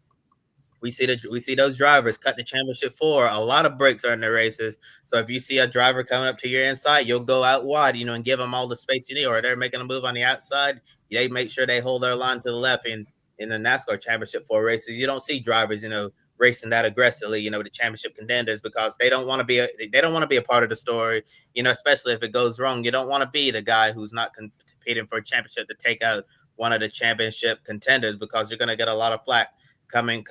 We see those drivers cut the championship for a lot of breaks during the races. So if you see a driver coming up to your inside, you'll go out wide, and give them all the space you need, or they're making a move on the outside. They make sure they hold their line to the left. In the NASCAR championship 4 races, you don't see drivers, racing that aggressively, the championship contenders, because they don't want to be a part of the story, especially if it goes wrong. You don't want to be the guy who's not competing for a championship to take out one of the championship contenders because you're going to get a lot of flack coming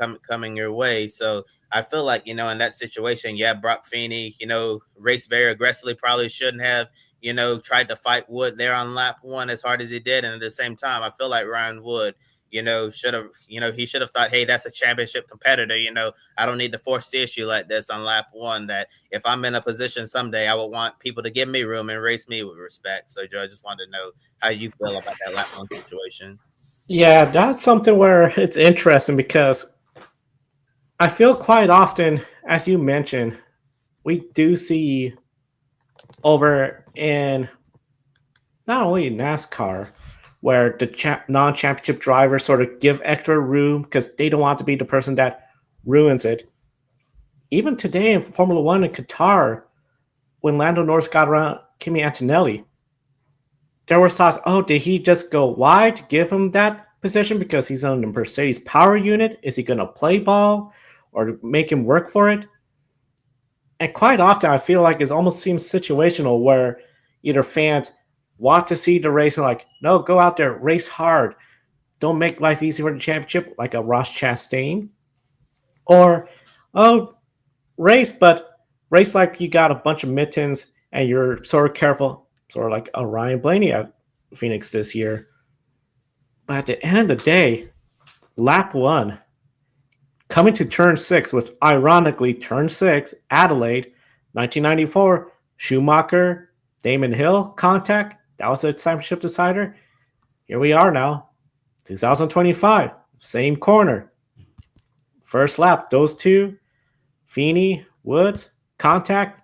your way. So I feel like, in that situation, Broc Feeney, raced very aggressively, probably shouldn't have, tried to fight Wood there on lap 1 as hard as he did. And at the same time, I feel like Ryan Wood, should have, he should have thought, hey, that's a championship competitor. I don't need to force the issue like this on lap 1, that if I'm in a position someday, I would want people to give me room and race me with respect. So Joe, I just wanted to know how you feel about that lap 1 situation. Yeah, that's something where it's interesting because I feel quite often, as you mentioned, we do see over in not only NASCAR, where the non-championship drivers sort of give extra room because they don't want to be the person that ruins it. Even today in Formula One in Qatar, when Lando Norris got around Kimi Antonelli, there were thoughts, did he just go wide to give him that position because he's on the Mercedes power unit? Is he going to play ball or make him work for it? And quite often, I feel like it almost seems situational where either fans want to see the race and like, no, go out there, race hard. Don't make life easy for the championship, like a Ross Chastain. Or, race, but race like you got a bunch of mittens and you're sort of careful, sort of like a Ryan Blaney at Phoenix this year. But at the end of the day, lap 1, coming to turn 6 with, ironically, turn 6, Adelaide, 1994, Schumacher, Damon Hill contact. That was a championship decider. Here we are now, 2025, same corner. First lap, those two, Feeney, Woods, contact.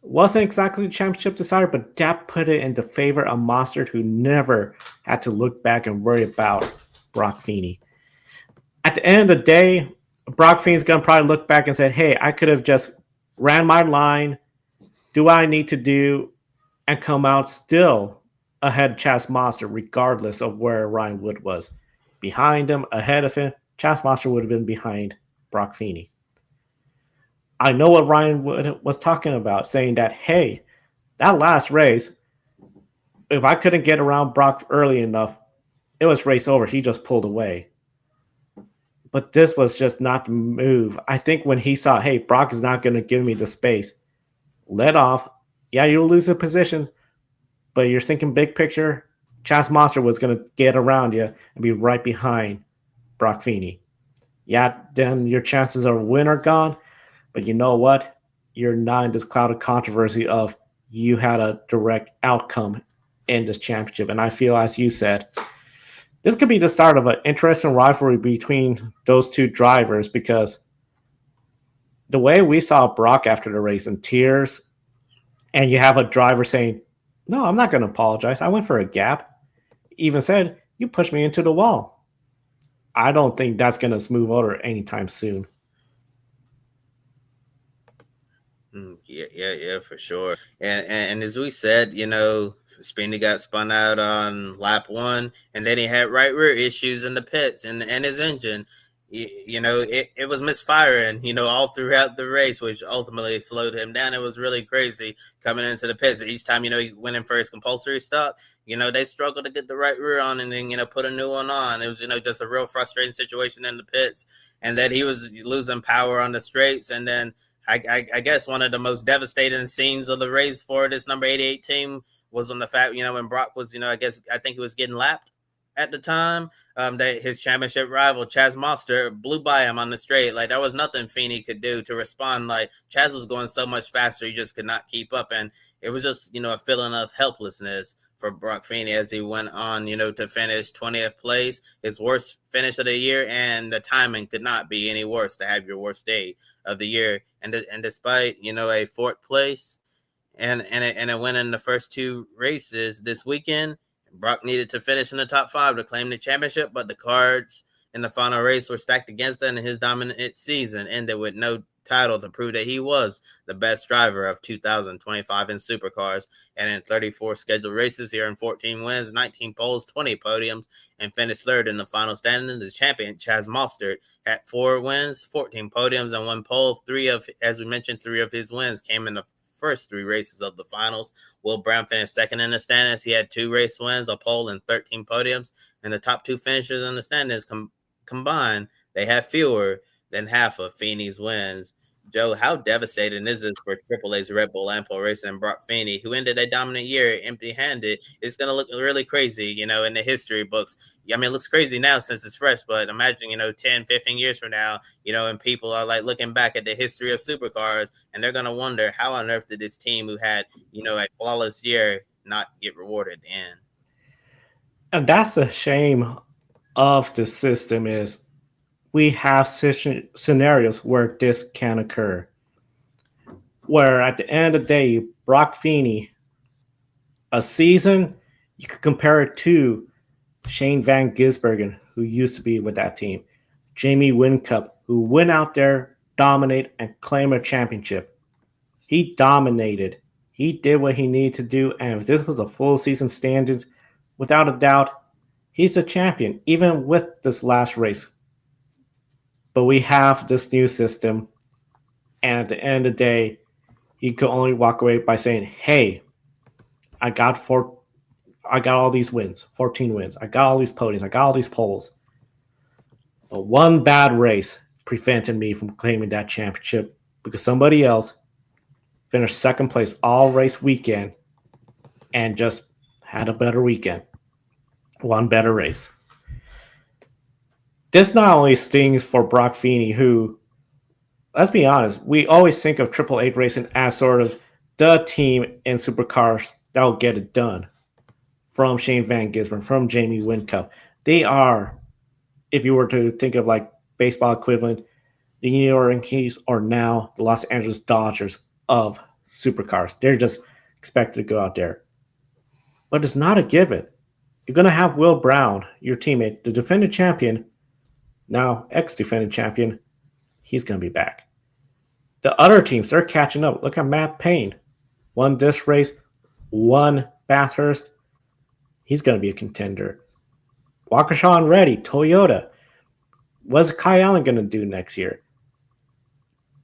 Wasn't exactly the championship decider, but that put it into favor of Mostert, who never had to look back and worry about Broc Feeney. At the end of the day, Broc Feeney's going to probably look back and say, hey, I could have just ran my line, do what I need to do, and come out still ahead of Chas Mostert, regardless of where Ryan Wood was. Behind him, ahead of him, Chas Mostert would have been behind Broc Feeney. I know what Ryan Wood was talking about, saying that, hey, that last race, if I couldn't get around Broc early enough, it was race over. He just pulled away. But this was just not the move. I think when he saw, hey, Broc is not going to give me the space, let off. Yeah, you'll lose a position, but you're thinking big picture. Chas Mostert was going to get around you and be right behind Broc Feeney. Yeah, then your chances of a win are gone. But you know what? You're not in this cloud of controversy of you had a direct outcome in this championship. And I feel, as you said, this could be the start of an interesting rivalry between those two drivers, because the way we saw Broc after the race in tears, and you have a driver saying, No, I'm not going to apologize. I went for a gap. Even said, you pushed me into the wall. I don't think that's going to smooth over anytime soon. Yeah, for sure. And as we said, Spinney got spun out on lap one, and then he had right rear issues in the pits and his engine. It was misfiring, all throughout the race, which ultimately slowed him down. It was really crazy coming into the pits. Each time, he went in for his compulsory stop, they struggled to get the right rear on and then, put a new one on. It was, just a real frustrating situation in the pits. And then he was losing power on the straights. And then I guess one of the most devastating scenes of the race for this number 88 team was on the fact, when Broc was, I think he was getting lapped at the time. That his championship rival Chaz Monster blew by him on the straight. Like, there was nothing Feeney could do to respond. Like, Chaz was going so much faster, he just could not keep up, and it was just a feeling of helplessness for Broc Feeney as he went on to finish 20th place, his worst finish of the year, and the timing could not be any worse to have your worst day of the year. And despite a fourth place and a win in the first two races this weekend, Broc needed to finish in the top five to claim the championship, but the cards in the final race were stacked against him, and his dominant season ended with no title to prove that he was the best driver of 2025 in Supercars. And in 34 scheduled races, here in 14 wins, 19 poles, 20 podiums, and finished third in the final standing. The champion, Chaz Mostert, had 4 wins, 14 podiums, and 1 pole. As we mentioned, 3 of his wins came in the first 3 races of the finals. Will Brown finished second in the standings. He had 2 race wins, a pole, and 13 podiums. And the top 2 finishers in the standings combined, they had fewer than half of Feeney's wins. Joe, how devastating is this for Triple A's Red Bull Ampo Racing and Broc Feeney, who ended a dominant year empty-handed? It's going to look really crazy, in the history books. I mean, it looks crazy now since it's fresh, but imagine, 10, 15 years from now, and people are like looking back at the history of supercars, and they're going to wonder how on earth did this team who had, a flawless year not get rewarded in. And that's the shame of the system is we have scenarios where this can occur. Where at the end of the day, Broc Feeney, a season, you could compare it to Shane Van Gisbergen, who used to be with that team. Jamie Whincup, who went out there, dominate, and claim a championship. He dominated. He did what he needed to do, and if this was a full season standings, without a doubt, he's a champion, even with this last race. But we have this new system, and at the end of the day, he could only walk away by saying, "Hey, I got all these wins, 14 wins. I got all these podiums. I got all these poles. But one bad race prevented me from claiming that championship because somebody else finished second place all race weekend and just had a better weekend. One better race." This not only stings for Broc Feeney, who, let's be honest, we always think of Triple Eight Racing as sort of the team in supercars that will get it done. From Shane Van Gisbergen, from Jamie Whincup. They are, if you were to think of like baseball equivalent, the New York Yankees are now the Los Angeles Dodgers of supercars. They're just expected to go out there. But it's not a given. You're going to have Will Brown, your teammate, the defending champion, now ex-defending champion. He's going to be back. The other teams, they're catching up. Look at Matt Payne. Won this race, won Bathurst. He's going to be a contender. Waukesha Reddy, Toyota. What's Kai Allen going to do next year?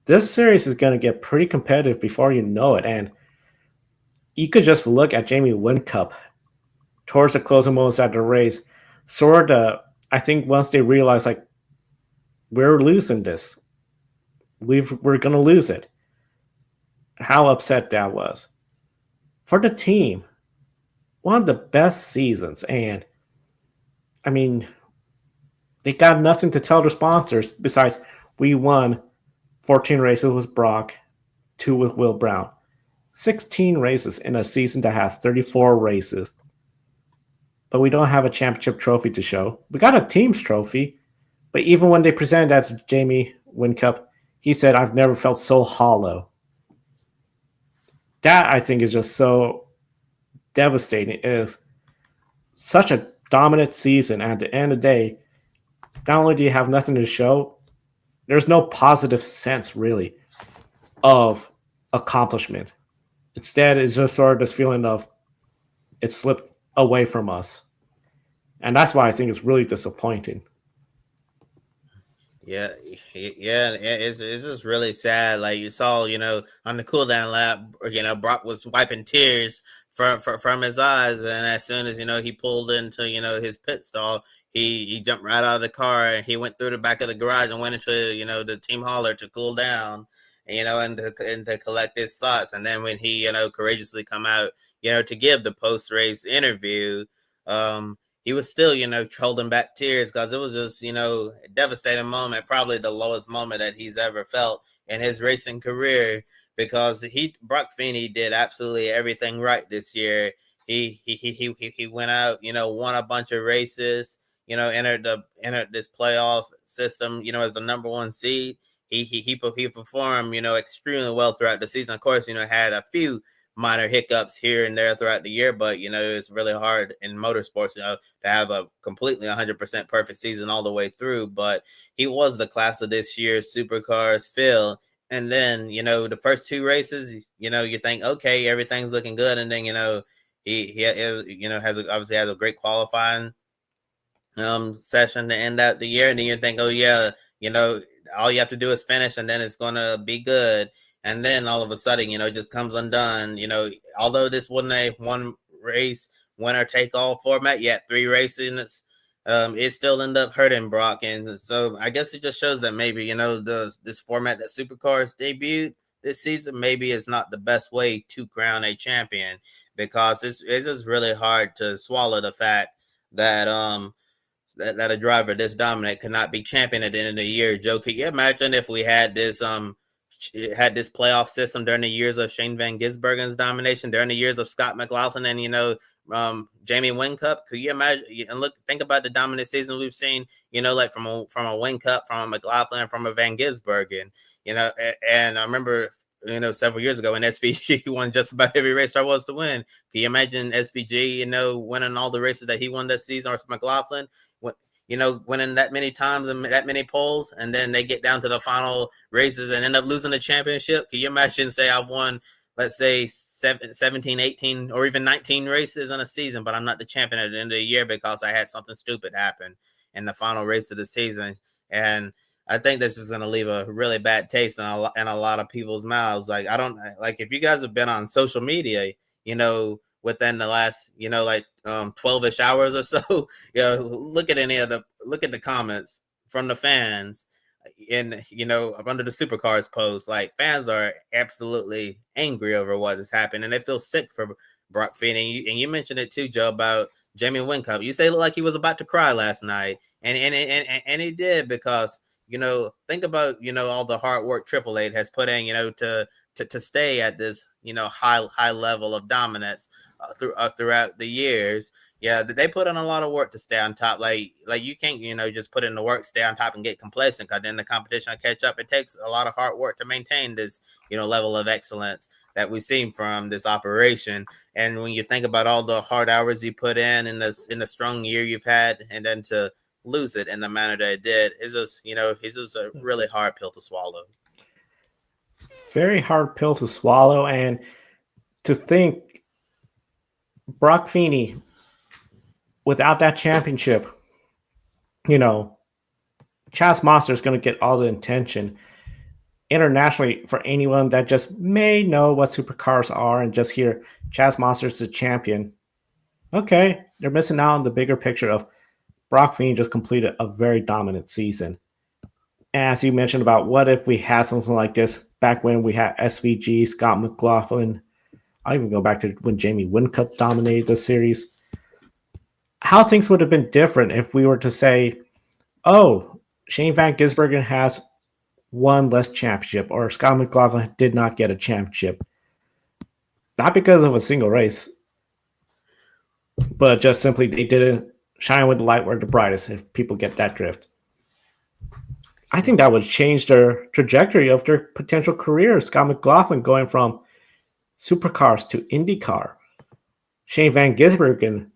This series is going to get pretty competitive before you know it. And you could just look at Jamie Whincup towards the closing moments of the race. Sort of, I think once they realize, like, we're losing this. We're going to lose it. How upset that was. For the team, one of the best seasons. And, I mean, they got nothing to tell their sponsors besides we won 14 races with Broc, 2 with Will Brown. 16 races in a season that has 34 races. But we don't have a championship trophy to show. We got a team's trophy. But even when they presented that to Jamie Whincup, he said, "I've never felt so hollow." That, I think, is just so devastating. It is such a dominant season. At the end of the day, not only do you have nothing to show, there's no positive sense really of accomplishment. Instead, it's just sort of this feeling of it slipped away from us. And that's why I think it's really disappointing. Yeah, yeah, it's just really sad. Like you saw, on the cool down lap, Brock was wiping tears from his eyes, and as soon as he pulled into his pit stall, he jumped right out of the car and he went through the back of the garage and went into the team hauler to cool down, and to collect his thoughts. And then when he courageously come out, to give the post race interview, he was still, holding back tears because it was just, a devastating moment, probably the lowest moment that he's ever felt in his racing career, because Broc Feeney did absolutely everything right this year. He went out, won a bunch of races, entered this playoff system, as the number one seed. He performed, extremely well throughout the season. Of course, had a few minor hiccups here and there throughout the year, but it's really hard in motorsports, to have a completely 100% perfect season all the way through. But he was the class of this year's Supercars field. And then, the first two races, you think, okay, everything's looking good. And then, he obviously has a great qualifying session to end out the year. And then you think, oh yeah, all you have to do is finish and then it's going to be good. And then all of a sudden, it just comes undone. Although this wasn't a one race winner take all format, you had three races, it still ended up hurting Brock. And so I guess it just shows that maybe, this format that Supercars debuted this season, maybe is not the best way to crown a champion, because it's just really hard to swallow the fact that that a driver this dominant could not be champion at the end of the year. Joe, could you imagine if we had this playoff system during the years of Shane Van Gisbergen's domination, during the years of Scott McLaughlin and Jamie Whincup? Could you imagine and think about the dominant season we've seen, like from a Whincup, from a McLaughlin, from a Van Gisbergen, and I remember several years ago when SVG won just about every race there was to win. Can you imagine SVG winning all the races that he won this season, or McLaughlin winning that many times and that many poles, and then they get down to the final races and end up losing the championship? Can you imagine, say I've won, let's say 17, 18, or even 19 races in a season, but I'm not the champion at the end of the year because I had something stupid happen in the final race of the season? And I think this is going to leave a really bad taste in a lot of people's mouths. Like, if you guys have been on social media, within the last, 12-ish hours or so, look at the comments from the fans in, under the Supercars post. Like, fans are absolutely angry over what has happened, and they feel sick for Broc Feeney. And you mentioned it too, Joe, about Jamie Whincup. You say it looked like he was about to cry last night, and he did, because think about all the hard work Triple Eight has put in to stay at this high level of dominance throughout the years. Yeah, they put in a lot of work to stay on top. Like you can't just put in the work, stay on top, and get complacent, because then the competition will catch up. It takes a lot of hard work to maintain this level of excellence that we've seen from this operation. And when you think about all the hard hours you put in the strong year you've had, and then to lose it in the manner that it did, it's just a really hard pill to swallow. Very hard pill to swallow. And to think Broc Feeney, without that championship, Chaz Monster is going to get all the attention internationally for anyone that just may know what supercars are and just hear Chaz Monster's the champion. Okay, they're missing out on the bigger picture of Broc Feeney just completed a very dominant season. And as you mentioned about what if we had something like this back when we had SVG, Scott McLaughlin. I'll even go back to when Jamie Whincup dominated the series. How things would have been different if we were to say, oh, Shane Van Gisbergen has one less championship, or Scott McLaughlin did not get a championship. Not because of a single race, but just simply they didn't shine with the light where the brightest, if people get that drift. I think that would change their trajectory of their potential careers. Scott McLaughlin going from Supercars to IndyCar. Shane Van Gisbergen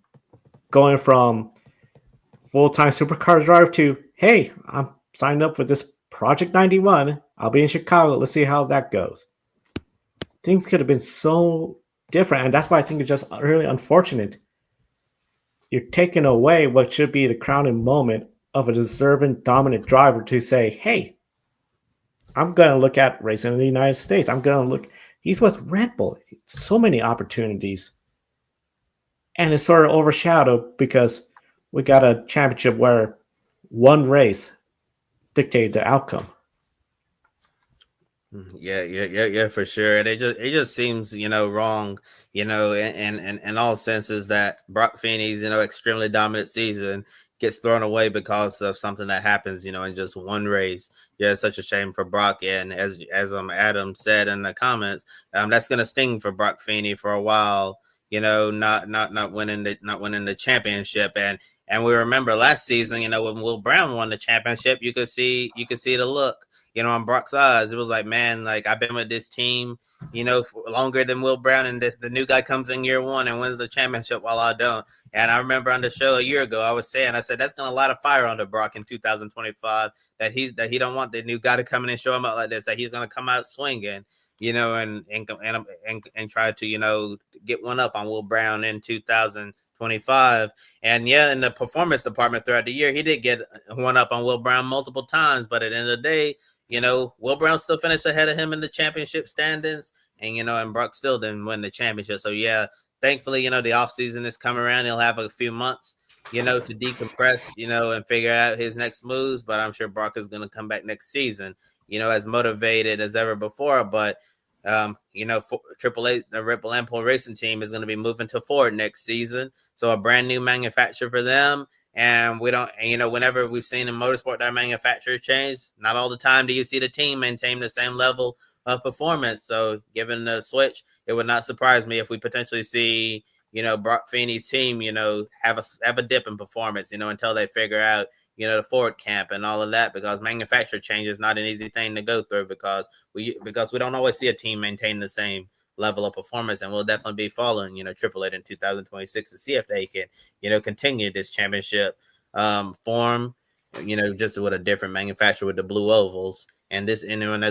going from full-time supercars driver to, hey, I'm signed up for this Project 91. I'll be in Chicago. Let's see how that goes. Things could have been so different, and that's why I think it's just really unfortunate. You're taking away what should be the crowning moment of a deserving dominant driver to say, hey, I'm going to look at racing in the United States. I'm going to look. He's with Red Bull. So many opportunities. And it's sort of overshadowed because we got a championship where one race dictated the outcome. Yeah, for sure. And it just seems, wrong, in all senses that Broc Feeney's, extremely dominant season gets thrown away because of something that happens, in just one race. Yeah, it's such a shame for Broc. And as Adam said in the comments, that's gonna sting for Broc Feeney for a while, not winning the championship. And we remember last season, when Will Brown won the championship, you could see the look, on Brock's eyes. It was like, man, like I've been with this team, for longer than Will Brown, and the new guy comes in year one and wins the championship while I don't. And I remember on the show a year ago, I said that's gonna light a fire under Brock in 2025. That he don't want the new guy to come in and show him out like this. That he's gonna come out swinging, and try to get one up on Will Brown in 2025. And in the performance department throughout the year, he did get one up on Will Brown multiple times. But at the end of the day, Will Brown still finished ahead of him in the championship standings, and Brock still didn't win the championship. So thankfully, the offseason is coming around. He'll have a few months, to decompress, and figure out his next moves. But I'm sure Brock is going to come back next season, as motivated as ever before. But AAA, the Red Bull Ampol Racing team is going to be moving to Ford next season. So a brand new manufacturer for them. And we don't, whenever we've seen in motorsport that manufacturer change, not all the time do you see the team maintain the same level of performance. So given the switch, it would not surprise me if we potentially see, Broc Feeney's team, have a dip in performance, until they figure out, the Ford camp and all of that, because manufacturer change is not an easy thing to go through because we don't always see a team maintain the same level of performance. And we'll definitely be following, AAA in 2026 to see if they can, continue this championship form, just with a different manufacturer with the blue ovals. And as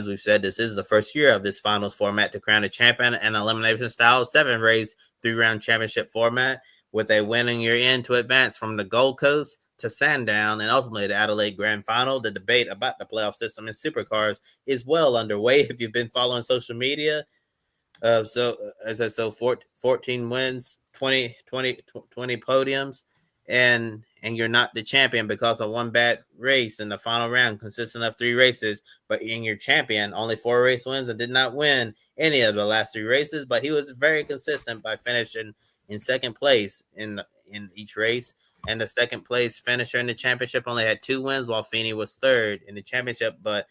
we've said, this is the first year of this finals format to crown a champion and elimination style 7-race 3-round championship format with a winning year in to advance from the Gold Coast to Sandown and ultimately the Adelaide Grand Final. The debate about the playoff system in supercars is well underway if you've been following social media. So 14 wins, 20 podiums, and you're not the champion because of one bad race in the final round, consisting of 3 races. But in your champion, only 4 race wins and did not win any of the last 3 races. But he was very consistent by finishing in second place in each race. And the second place finisher in the championship only had 2 wins, while Feeney was third in the championship. But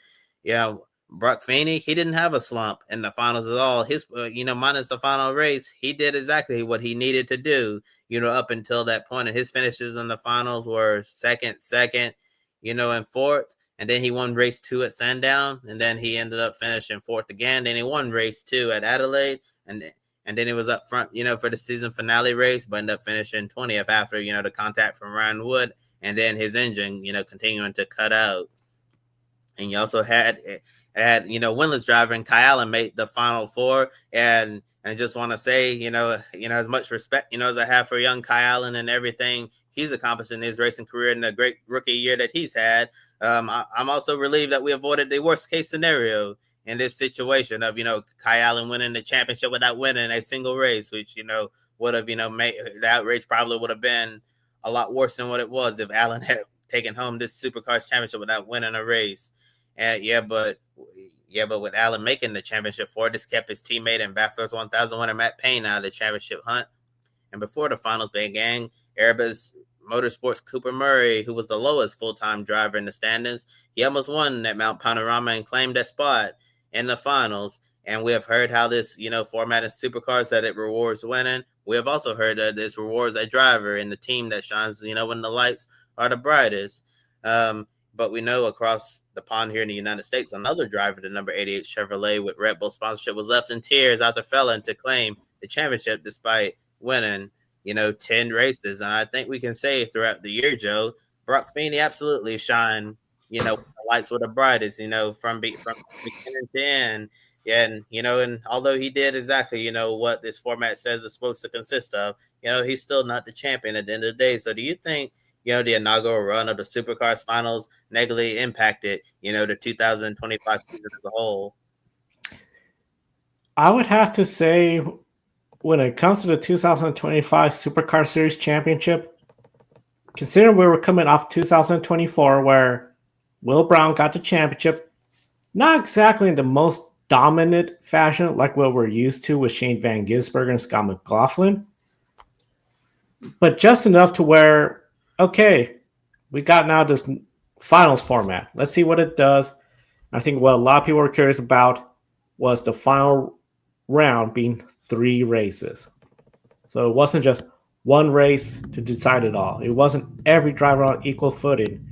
Broc Feeney, he didn't have a slump in the finals at all. His, minus the final race, he did exactly what he needed to do, up until that point. And his finishes in the finals were second, and fourth. And then he won race 2 at Sandown. And then he ended up finishing fourth again. Then he won race 2 at Adelaide. And then he was up front, for the season finale race, but ended up finishing 20th after, the contact from Ryan Wood. And then his engine, continuing to cut out. And you also had winless driver and Kai Allen made the final 4. And just want to say, as much respect, as I have for young Kai Allen and everything he's accomplished in his racing career and the great rookie year that he's had. I'm also relieved that we avoided the worst case scenario in this situation of, Kai Allen winning the championship without winning a single race, which, would have, made the outrage probably would have been a lot worse than what it was if Allen had taken home this Supercars championship without winning a race. And but with Allen making the championship for this kept his teammate and Bathurst 1000 winner Matt Payne out of the championship hunt. And before the finals began, Airbus Motorsports Cooper Murray, who was the lowest full-time driver in the standings, he almost won at Mount Panorama and claimed that spot in the finals. And we have heard how this, format in supercars that it rewards winning. We have also heard that this rewards a driver in the team that shines, when the lights are the brightest. But we know across the pond here in the United States, another driver, the number 88 Chevrolet with Red Bull sponsorship, was left in tears after failing to claim the championship despite winning 10 races. And I think we can say throughout the year, Joe, Broc Feeney absolutely shined, when the lights were the brightest, from beginning to end. Yeah, and although he did exactly, what this format says it's supposed to consist of, he's still not the champion at the end of the day. So do you think, the inaugural run of the Supercars finals negatively impacted, the 2025 season as a whole? I would have to say, when it comes to the 2025 Supercar Series Championship, considering we were coming off 2024 where Will Brown got the championship, not exactly in the most dominant fashion like what we're used to with Shane Van Gisbergen and Scott McLaughlin, but just enough to where, okay, we got now this finals format. Let's see what it does. I think what a lot of people were curious about was the final round being 3 races. So it wasn't just one race to decide it all. It wasn't every driver on equal footing.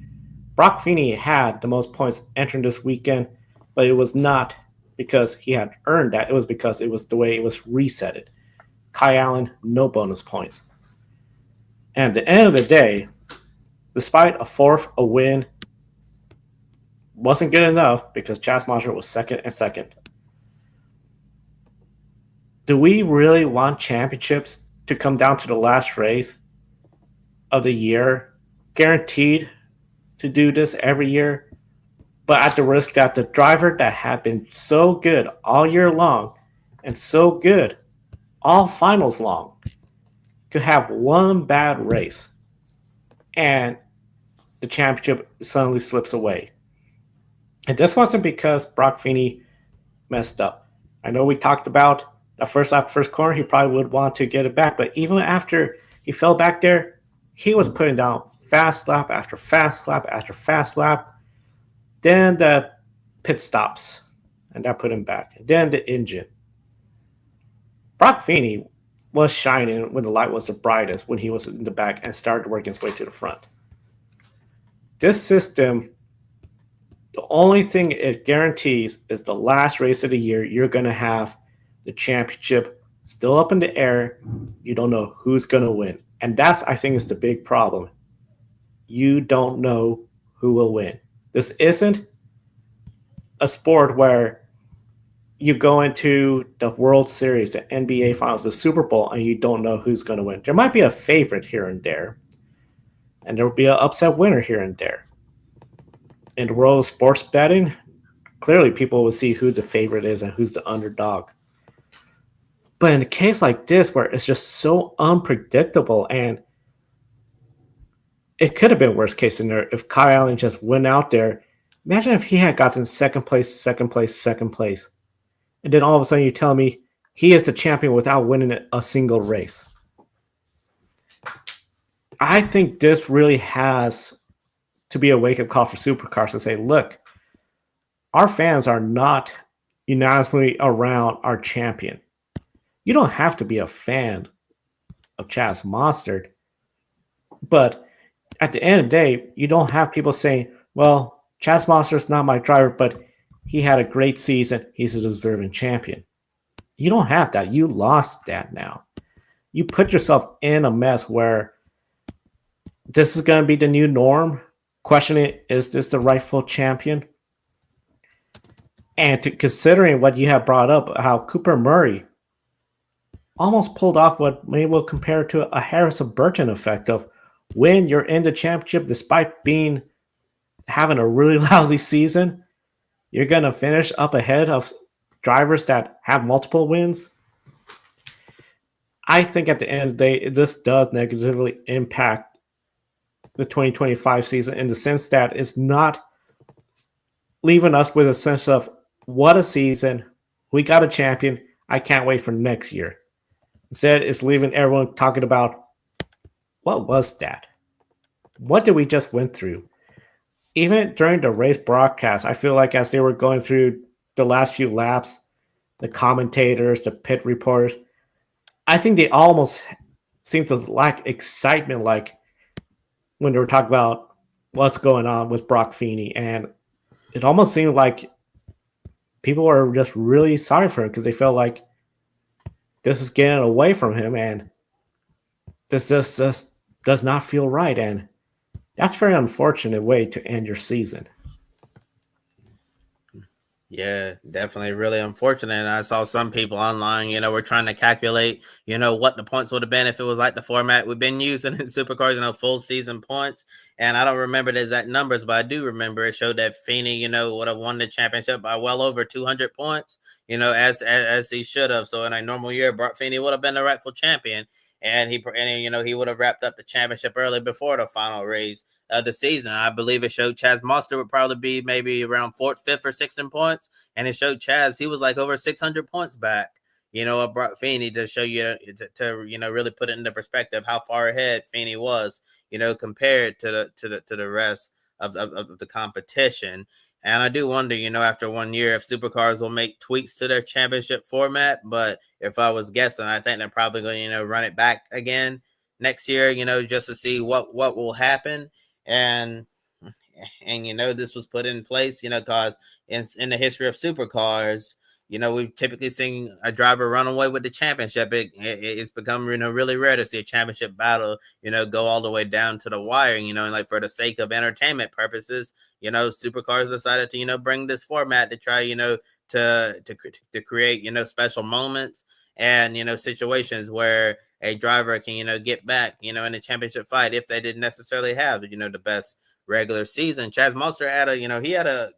Broc Feeney had the most points entering this weekend, but it was not because he had earned that. It was because it was the way it was resetted. Kai Allen, no bonus points. And at the end of the day, despite a win, wasn't good enough because Chas Mosher was second and second. Do we really want championships to come down to the last race of the year, guaranteed to do this every year, but at the risk that the driver that had been so good all year long and so good all finals long could have one bad race and the championship suddenly slips away? And this wasn't because Broc Feeney messed up. I know we talked about the first lap, first corner, he probably would want to get it back, but even after he fell back there, he was putting down fast lap after fast lap after fast lap. Then the pit stops, and that put him back. Then the engine. Broc Feeney was shining when the light was the brightest, when he was in the back and started working his way to the front. This system, the only thing it guarantees is the last race of the year, you're going to have the championship still up in the air. You don't know who's going to win. And that's, I think, is the big problem. You don't know who will win. This isn't a sport where you go into the World Series, the NBA Finals, the Super Bowl, and you don't know who's going to win. There might be a favorite here and there, and there will be an upset winner here and there. In the world of sports betting, clearly people will see who the favorite is and who's the underdog. But in a case like this, where it's just so unpredictable, and it could have been worst case scenario if Kai Allen just went out there. Imagine if he had gotten second place, and then all of a sudden you tell me he is the champion without winning a single race. I think this really has to be a wake-up call for Supercars to say, look, our fans are not unanimously around our champion. You don't have to be a fan of Chas Mostert, but at the end of the day, you don't have people saying, well, Chas Mostert's not my driver, but he had a great season. He's a deserving champion. You don't have that. You lost that now. You put yourself in a mess where this is going to be the new norm. Questioning, is this the rightful champion? And considering what you have brought up, how Cooper Murray almost pulled off what maybe we'll compare to a Harrison Burton effect of when you're in the championship, despite having a really lousy season, you're going to finish up ahead of drivers that have multiple wins. I think at the end of the day, this does negatively impact the 2025 season in the sense that it's not leaving us with a sense of what a season, we got a champion, I can't wait for next year. Instead, it's leaving everyone talking about, what was that? What did we just went through? Even during the race broadcast, I feel like as they were going through the last few laps, the commentators, the pit reporters, I think they almost seemed to lack excitement, like when they were talking about what's going on with Broc Feeney. And it almost seemed like people were just really sorry for him because they felt like this is getting away from him. And This just does not feel right, and that's a very unfortunate way to end your season. Yeah, definitely really unfortunate. And I saw some people online, were trying to calculate, what the points would have been if it was like the format we've been using in Supercars, full season points. And I don't remember the exact numbers, but I do remember it showed that Feeney, would have won the championship by well over 200 points, as he should have. So in a normal year, Broc Feeney would have been the rightful champion. And he would have wrapped up the championship early before the final race of the season. I believe it showed Chaz Monster would probably be maybe around fourth, fifth, or sixth in points, and it showed Chaz he was like over 600 points back. Of Broc Feeney to show you to really put it into perspective how far ahead Feeney was, compared to the rest of the competition. And I do wonder, after 1 year, if Supercars will make tweaks to their championship format. But if I was guessing, I think they're probably going to, run it back again next year, just to see what will happen. And this was put in place, because in the history of Supercars, we've typically seen a driver run away with the championship. It's become, really rare to see a championship battle, go all the way down to the wire, and like for the sake of entertainment purposes, Supercars decided to, bring this format to try, to create, special moments and, situations where a driver can, get back, in a championship fight if they didn't necessarily have, the best regular season. Chaz Monster had he had an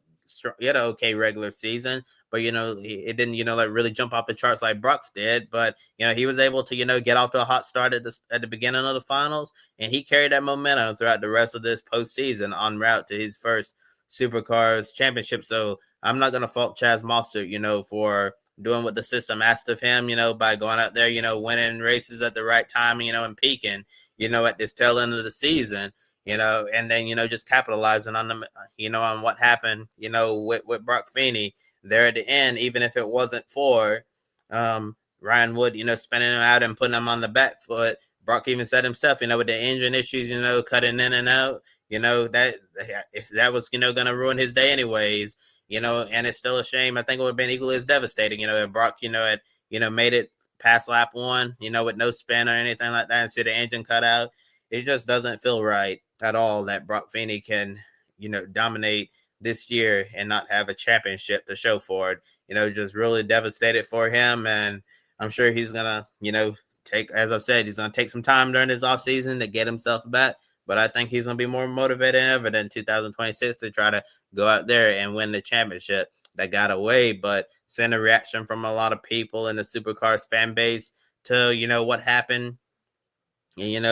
okay regular season, but it didn't like really jump off the charts like Brock's did. But he was able to get off to a hot start at the beginning of the finals, and he carried that momentum throughout the rest of this postseason en route to his first Supercars Championship. So I'm not gonna fault Chaz Monster, for doing what the system asked of him, by going out there, winning races at the right time, and peaking, at this tail end of the season. And then, just capitalizing on them, on what happened, with Broc Feeney there at the end, even if it wasn't for Ryan Wood, spinning him out and putting him on the back foot. Broc even said himself, with the engine issues, cutting in and out, that was, going to ruin his day anyways, and it's still a shame. I think it would have been equally as devastating, if Broc, had, made it past lap one, with no spin or anything like that, and see the engine cut out. It just doesn't feel right at all that Broc Feeney can, dominate this year and not have a championship to show for it. Just really devastated for him. And I'm sure he's going to, as I've said, he's going to take some time during his offseason to get himself back. But I think he's going to be more motivated than ever than 2026 to try to go out there and win the championship that got away. But seeing a reaction from a lot of people in the Supercars fan base to, what happened, in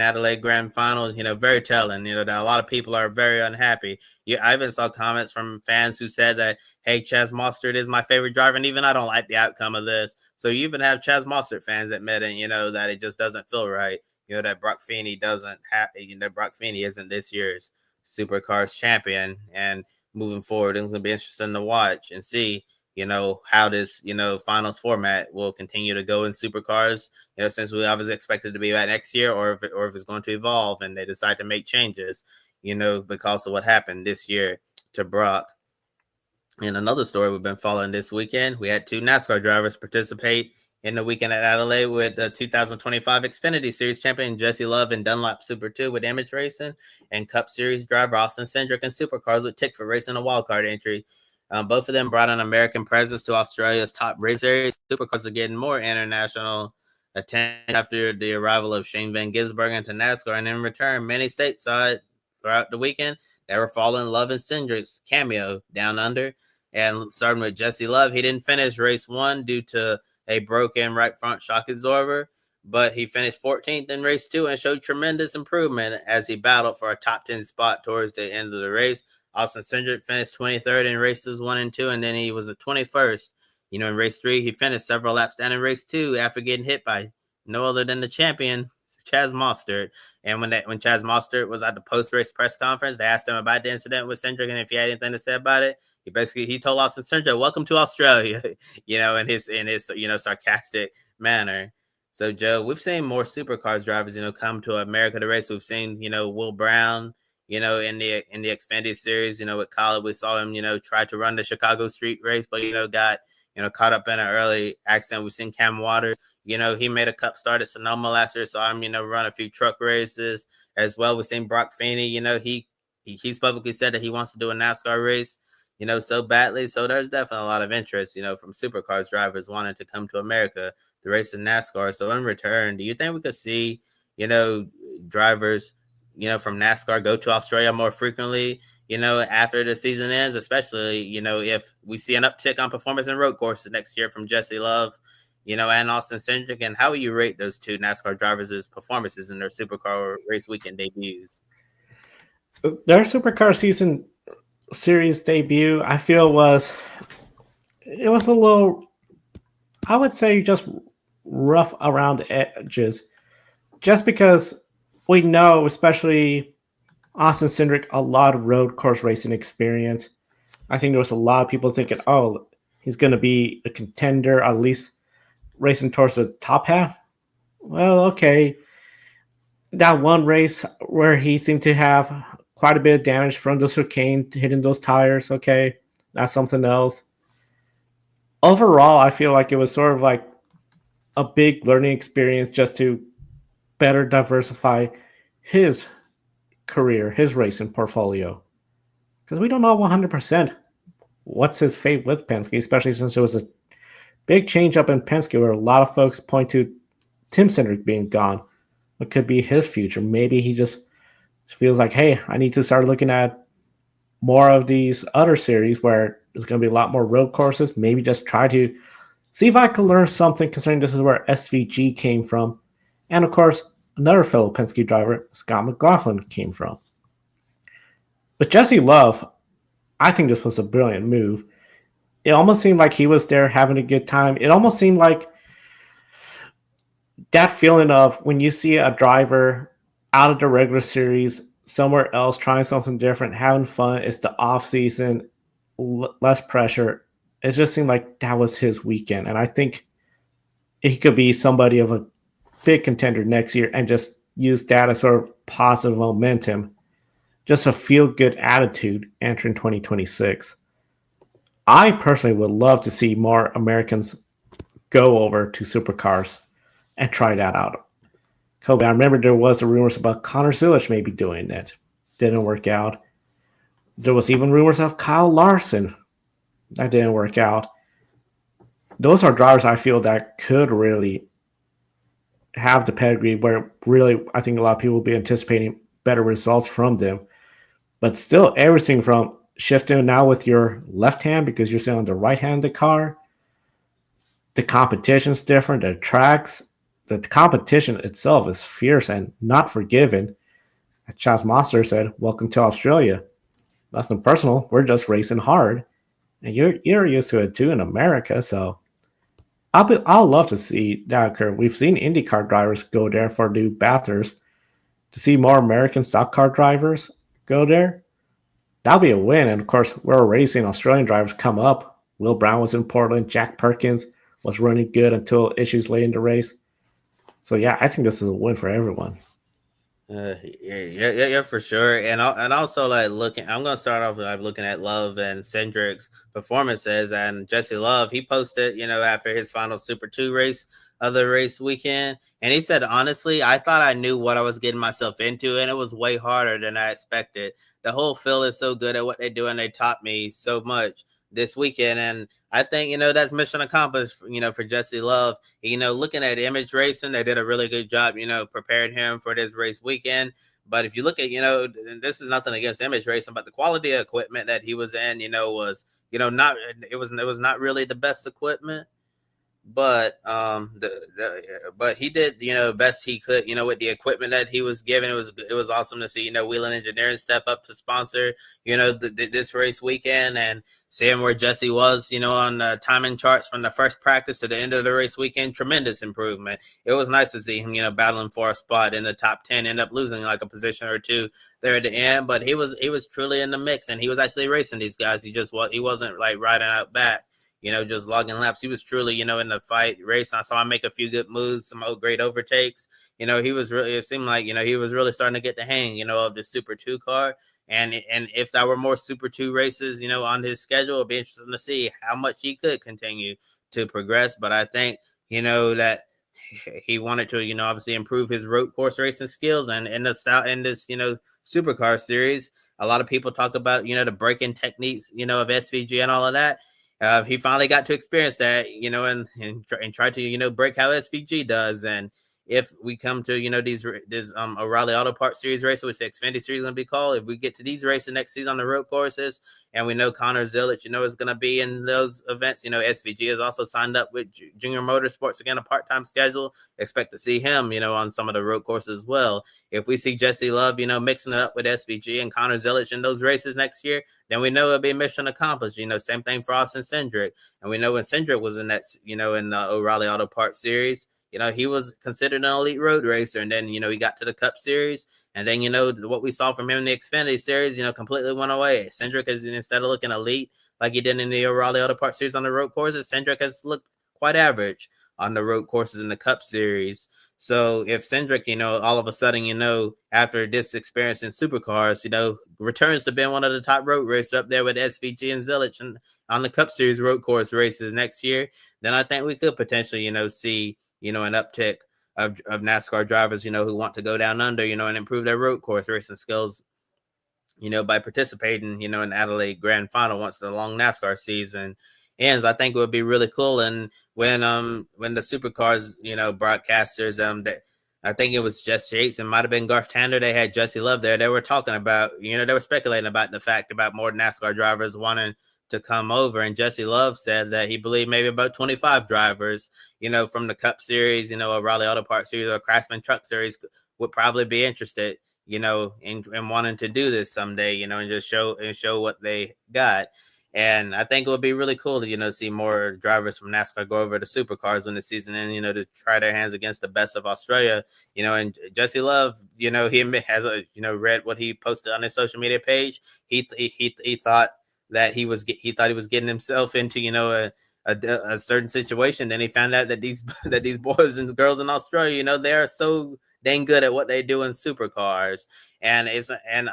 Adelaide Grand Final, very telling, that a lot of people are very unhappy. I even saw comments from fans who said that, hey, Chaz Mostert is my favorite driver, and even I don't like the outcome of this. So you even have Chaz Mostert fans admitting, that it just doesn't feel right, that Broc Feeney doesn't have, Broc Feeney isn't this year's Supercars champion. And moving forward, it's going to be interesting to watch and see, how this, finals format will continue to go in Supercars, since we obviously expected to be back next year, or if it's going to evolve and they decide to make changes, because of what happened this year to Broc. And another story we've been following this weekend, we had two NASCAR drivers participate in the weekend at Adelaide with the 2025 Xfinity Series champion Jesse Love in Dunlop Super 2 with Image Racing, and Cup Series driver Austin Cindric and Supercars with Tickford Racing a wildcard entry. Both of them brought an American presence to Australia's top race series. Supercars are getting more international attention after the arrival of Shane Van Gisbergen into NASCAR, and in return, many stateside throughout the weekend, they were falling in love in Cindric's cameo down under. And starting with Jesse Love, he didn't finish race one due to a broken right front shock absorber, but he finished 14th in race two and showed tremendous improvement as he battled for a top 10 spot towards the end of the race. Austin Cindric finished 23rd in races 1 and 2, and then he was the 21st. In race 3, he finished several laps down in race 2 after getting hit by no other than the champion, Chaz Mostert. And when Chaz Mostert was at the post-race press conference, they asked him about the incident with Cindric and if he had anything to say about it. He told Austin Cindric, "Welcome to Australia," in his sarcastic manner. So, Joe, we've seen more Supercars drivers, come to America to race. We've seen, Will Brown, in the Xfinity Series, with Kyle, we saw him, try to run the Chicago Street race, but, got, caught up in an early accident. We've seen Cam Waters, he made a cup start at Sonoma last year, saw him, run a few truck races as well. We've seen Broc Feeney, he's publicly said that he wants to do a NASCAR race, so badly. So there's definitely a lot of interest, from supercars drivers wanting to come to America to race in NASCAR. So in return, do you think we could see, drivers, from NASCAR go to Australia more frequently, after the season ends, especially, if we see an uptick on performance in road courses next year from Jesse Love, and Austin Cindric? And how will you rate those two NASCAR drivers' performances in their supercar race weekend debuts? So their supercar season series debut, I feel it was a little, I would say, just rough around the edges, just because we know, especially Austin Cindric, a lot of road course racing experience. I think there was a lot of people thinking, oh, he's going to be a contender, at least racing towards the top half. Well, okay. That one race where he seemed to have quite a bit of damage from the chicane hitting those tires, okay, that's something else. Overall, I feel like it was sort of like a big learning experience just to better diversify his career, his racing portfolio. Because we don't know 100% what's his fate with Penske, especially since there was a big change up in Penske where a lot of folks point to Tim Cindric being gone. What could be his future? Maybe he just feels like, hey, I need to start looking at more of these other series where there's going to be a lot more road courses. Maybe just try to see if I can learn something, considering this is where SVG came from. And of course, another fellow Penske driver, Scott McLaughlin, came from. But Jesse Love, I think this was a brilliant move. It almost seemed like he was there having a good time. It almost seemed like that feeling of when you see a driver out of the regular series, somewhere else, trying something different, having fun. It's the off season, less pressure. It just seemed like that was his weekend. And I think he could be somebody of a big contender next year and just use that as sort of positive momentum, just a feel-good attitude entering 2026. I personally would love to see more Americans go over to supercars and try that out. Kobe, I remember there was the rumors about Connor Zilich maybe doing that. Didn't work out. There was even rumors of Kyle Larson. That didn't work out. Those are drivers I feel that could really have the pedigree where really I think a lot of people will be anticipating better results from them. But still, everything from shifting now with your left hand because you're sitting on the right hand of the car. The competition's different. The tracks, the competition itself is fierce and not forgiving. Chaz Monster said, "Welcome to Australia. Nothing personal. We're just racing hard, and you're used to it too in America." So I'll love to see that occur. We've seen IndyCar drivers go there for new bathers. To see more American stock car drivers go there, that'll be a win. And of course, we're already seeing Australian drivers come up. Will Brown was in Portland. Jack Perkins was running good until issues late in the race. So yeah, I think this is a win for everyone. Yeah, for sure. And also like I'm gonna start off with like looking at Love and Cindric's performances. And Jesse Love, he posted, after his final Super 2 race of the race weekend, and he said, honestly, I thought I knew what I was getting myself into, and it was way harder than I expected. The whole field is so good at what they do, and they taught me so much this weekend. And I think, that's mission accomplished, for Jesse Love. Looking at Image Racing, they did a really good job, preparing him for this race weekend. But if you look at, this is nothing against Image Racing, but the quality of equipment that he was in, was, not, it was not really the best equipment. But but he did best he could with the equipment that he was given. It was awesome to see Wheeling Engineering step up to sponsor this race weekend, and seeing where Jesse was on the timing charts from the first practice to the end of the race weekend. Tremendous improvement. It was nice to see him battling for a spot in the top 10, end up losing like a position or two there at the end, but he was truly in the mix, and he was actually racing these guys. He wasn't like riding out back, just logging laps. He was truly, in the fight race. I saw him make a few good moves, some great overtakes. He was really, it seemed like, he was really starting to get the hang, of the Super 2 car. And if there were more Super 2 races, on his schedule, it'd be interesting to see how much he could continue to progress. But I think, that he wanted to, obviously improve his road course racing skills, and in the style in this, supercar series. A lot of people talk about, the braking techniques, of SVG and all of that. He finally got to experience that, and try to, break how SVG does. And if we come to, this O'Reilly Auto Parts Series race, which the Xfinity Series is going to be called, if we get to these races next season on the road courses, and we know Connor Zilic, is going to be in those events, SVG has also signed up with Junior Motorsports, again, a part-time schedule. Expect to see him, on some of the road courses as well. If we see Jesse Love, mixing it up with SVG and Connor Zilic in those races next year, then we know it'll be mission accomplished. Same thing for Austin Cindric. And we know when Cindric was in that, in the O'Reilly Auto Parts Series, he was considered an elite road racer. And then, he got to the Cup Series. And then, what we saw from him in the Xfinity Series, completely went away. Cindric is, instead of looking elite like he did in the O'Reilly Auto Parts Series on the road courses, Cindric has looked quite average on the road courses in the Cup Series. So if Cindric, all of a sudden, after this experience in supercars, returns to being one of the top road racers up there with SVG and Zilic and on the Cup Series road course races next year, then I think we could potentially, see, an uptick of NASCAR drivers, who want to go down under, and improve their road course racing skills, by participating, in Adelaide Grand Final once the long NASCAR season ends. I think it would be really cool. And when the supercars, broadcasters, that I think it was Jesse Yates and might have been Garth Tander, they had Jesse Love there. They were talking about, they were speculating about the fact about more NASCAR drivers wanting to come over, and Jesse Love said that he believed maybe about 25 drivers, from the Cup Series, O'Reilly Auto Parts Series or Craftsman Truck Series would probably be interested, in wanting to do this someday, and just show what they got. And I think it would be really cool to, see more drivers from NASCAR go over to supercars when the season ends, to try their hands against the best of Australia, and Jesse Love, he has read what he posted on his social media page. He thought that he was getting himself into, a certain situation. Then he found out that these boys and girls in Australia, they are so dang good at what they do in supercars. And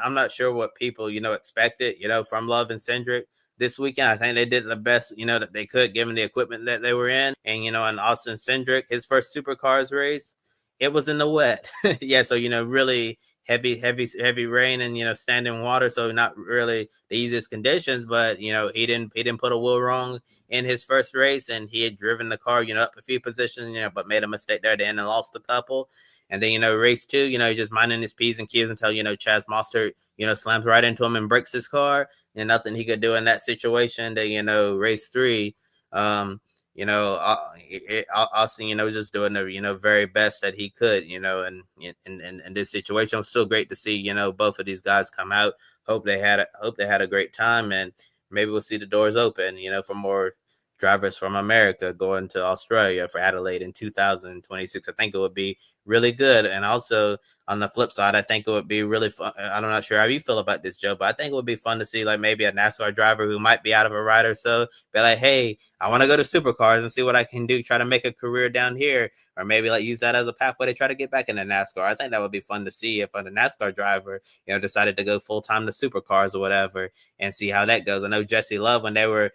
I'm not sure what people, expected, from Love and Cindric this weekend. I think they did the best, that they could, given the equipment that they were in. And, and Austin Cindric, his first supercars race, it was in the wet. Yeah. So, really heavy rain and, standing water. So not really the easiest conditions, but, he didn't put a wheel wrong in his first race, and he had driven the car, up a few positions, but made a mistake there at the end and lost a couple. And then, race 2, he just minding his P's and Q's until, Chaz Mostert, slams right into him and breaks his car, and nothing he could do in that situation. Then, race 3, Austin, just doing the, very best that he could, and in this situation. It was still great to see, both of these guys come out. Hope they had a great time, and maybe we'll see the doors open, for more drivers from America going to Australia for Adelaide in 2026. I think it would be really good. And also on the flip side, I think it would be really fun. I'm not sure how you feel about this, Joe, but I think it would be fun to see like maybe a NASCAR driver who might be out of a ride or so be like, hey, I want to go to supercars and see what I can do, try to make a career down here, or maybe like use that as a pathway to try to get back into NASCAR. I think that would be fun to see if a NASCAR driver, decided to go full time to supercars or whatever and see how that goes. I know Jesse Love, when they were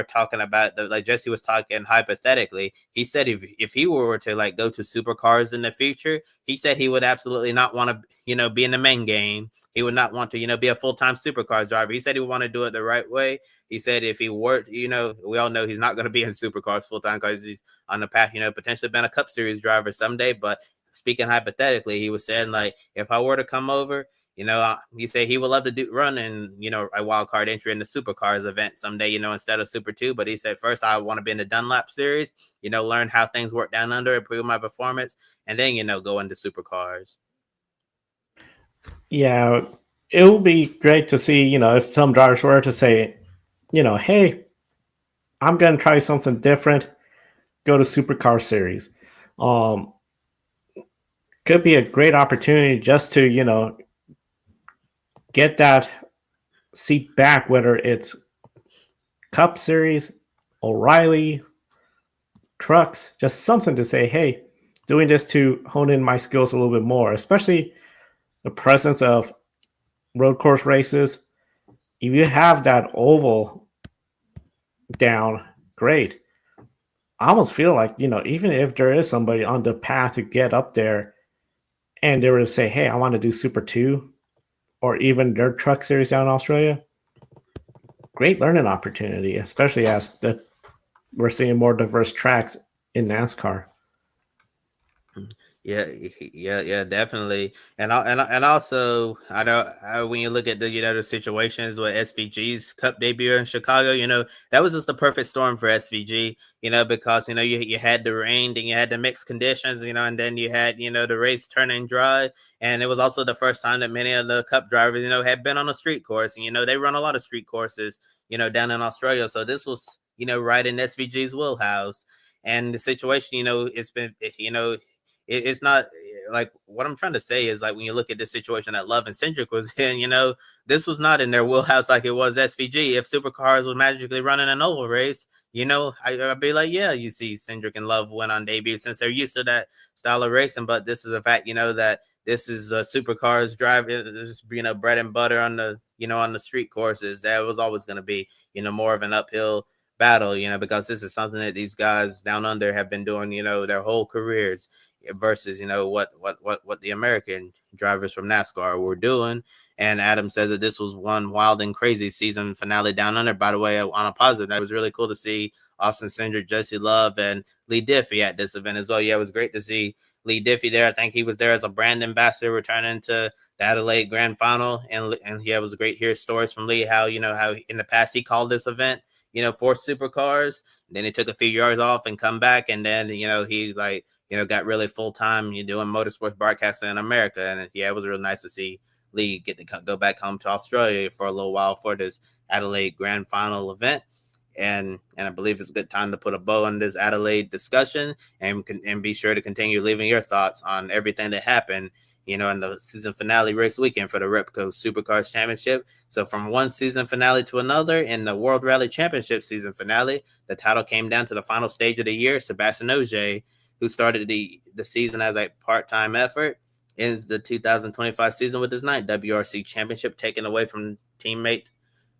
talking about like Jesse was talking hypothetically, he said if he were to like go to supercars in the future, he said he would absolutely not want to, be in the main game. He would not want to, be a full-time supercars driver. He said he would want to do it the right way. He said if he were, we all know he's not going to be in supercars full-time because he's on the path, potentially been a Cup Series driver someday. But speaking hypothetically, he was saying like, if I were to come over, he said he would love to run in, a wild card entry in the Supercars event someday, instead of Super 2. But he said, first, I want to be in the Dunlap Series, learn how things work down under, improve my performance, and then, go into Supercars. Yeah, it would be great to see, if some drivers were to say, hey, I'm going to try something different, go to Supercar Series. Could be a great opportunity just to, get that seat back, whether it's Cup Series, O'Reilly, trucks, just something to say, hey, doing this to hone in my skills a little bit more, especially the presence of road course races. If you have that oval down, great. I almost feel like, even if there is somebody on the path to get up there and they were to say, hey, I want to do Super 2 or even their truck series down in Australia, great learning opportunity, especially as we're seeing more diverse tracks in NASCAR. Yeah, definitely. And also, I know when you look at the situations with SVG's Cup debut in Chicago, that was just the perfect storm for SVG, because you had the rain, then you had the mixed conditions, and then you had the race turning dry, and it was also the first time that many of the Cup drivers had been on a street course, and they run a lot of street courses, down in Australia, so this was right in SVG's wheelhouse, and the situation, it's been it's not like what I'm trying to say is like when you look at this situation that Love and Cindric was in, this was not in their wheelhouse like it was SVG. If Supercars was magically running an oval race, I'd be like, yeah, you see Cindric and Love went on debut since they're used to that style of racing. But this is a fact, that this is Supercars drive, bread and butter on the on the street courses. That was always going to be more of an uphill battle, because this is something that these guys down under have been doing, their whole careers versus what the American drivers from NASCAR were doing. And Adam says that this was one wild and crazy season finale down under. By the way, on a positive, it was really cool to see Austin Cindric, Jesse Love, and Lee Diffie at this event as well. Yeah, it was great to see Lee Diffie there. I think he was there as a brand ambassador returning to the Adelaide Grand Final, and yeah, it was great to hear stories from Lee how how in the past he called this event for Supercars. Then he took a few years off and come back, and then he got really full time doing motorsports broadcasting in America. And yeah, it was real nice to see Lee get to go back home to Australia for a little while for this Adelaide Grand Final event. And I believe it's a good time to put a bow on this Adelaide discussion and be sure to continue leaving your thoughts on everything that happened, in the season finale race weekend for the Repco Supercars Championship. So from one season finale to another, in the World Rally Championship season finale, the title came down to the final stage of the year. Sebastien Ogier, who started the season as a part-time effort, ends the 2025 season with his 9th WRC championship, taken away from his teammate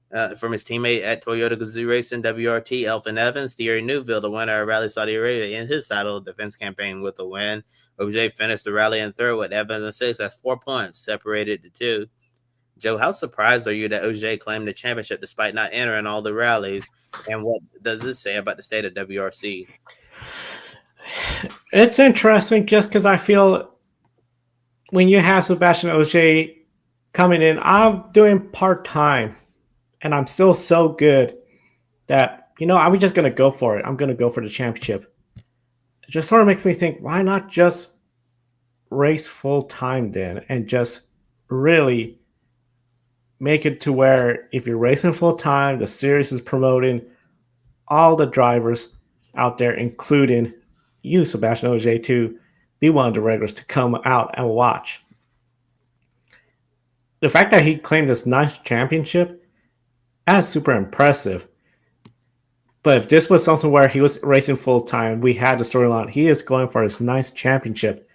at Toyota Gazoo Racing WRT, Elfyn Evans. Thierry Neuville, the winner of Rally Saudi Arabia, in his title defense campaign with a win. Ogier finished the rally in third with Evans in sixth. That's 4 points, separated the two. Joe, how surprised are you that Ogier claimed the championship despite not entering all the rallies? And what does this say about the state of WRC? It's interesting just because I feel when you have Sebastien Ogier coming in, I'm doing part-time and I'm still so good that, I'm just going to go for it. I'm going to go for the championship. It just sort of makes me think, why not just race full-time then and just really make it to where if you're racing full-time, the series is promoting all the drivers out there, including you, Sebastien Ogier, to be one of the regulars to come out and watch. The fact that he claimed this 9th championship, that's super impressive. But if this was something where he was racing full-time, we had the storyline, he is going for his 9th championship,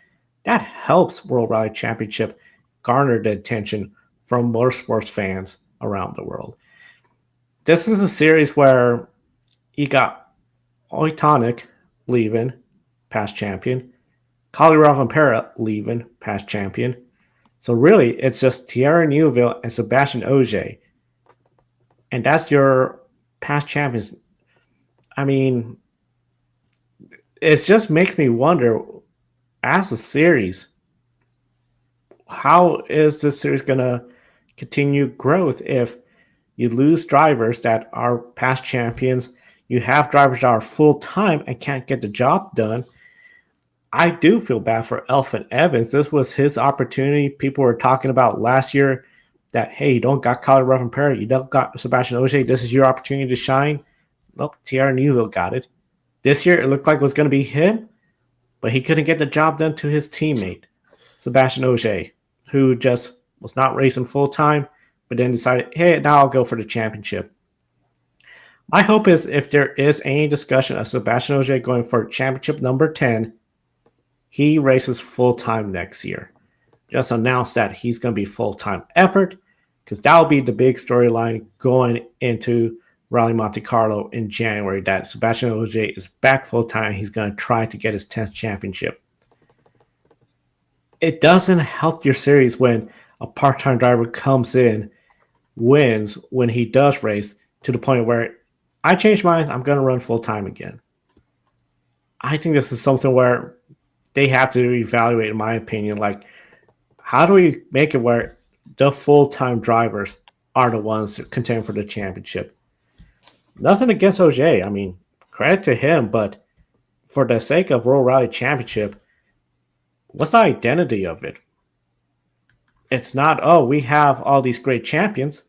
that helps World Rally Championship garner the attention from motorsports fans around the world. This is a series where you got Oitonic leaving, past champion. Colly Rovanpera leaving, past champion. So really, it's just Thierry Neuville and Sebastien Ogier. And that's your past champions. I mean, it just makes me wonder, as a series, how is this series going to continue growth if you lose drivers that are past champions, you have drivers that are full-time and can't get the job done? I do feel bad for Elfyn Evans. This was his opportunity. People were talking about last year that, hey, you don't got Colly Rovanpera, you don't got Sebastien Ogier. This is your opportunity to shine. Nope, Thierry Neuville got it. This year, it looked like it was going to be him, but he couldn't get the job done to his teammate, Sebastien Ogier, who just was not racing full-time, but then decided, hey, now I'll go for the championship. My hope is if there is any discussion of Sebastien Ogier going for championship number 10, he races full-time next year. Just announced that he's going to be full-time effort. because that'll be the big storyline going into Rally Monte Carlo in January. That Sebastien Ogier is back full time. He's going to try to get his 10th championship. It doesn't help your series when a part-time driver comes in, wins when he does race, to the point where I changed mine, I'm going to run full-time again. I think this is something where they have to evaluate, in my opinion, like, how do we make it where the full-time drivers are the ones contending for the championship? Nothing against Ogier. I mean, credit to him, but for the sake of World Rally Championship, what's the identity of it? It's not, oh, we have all these great champions.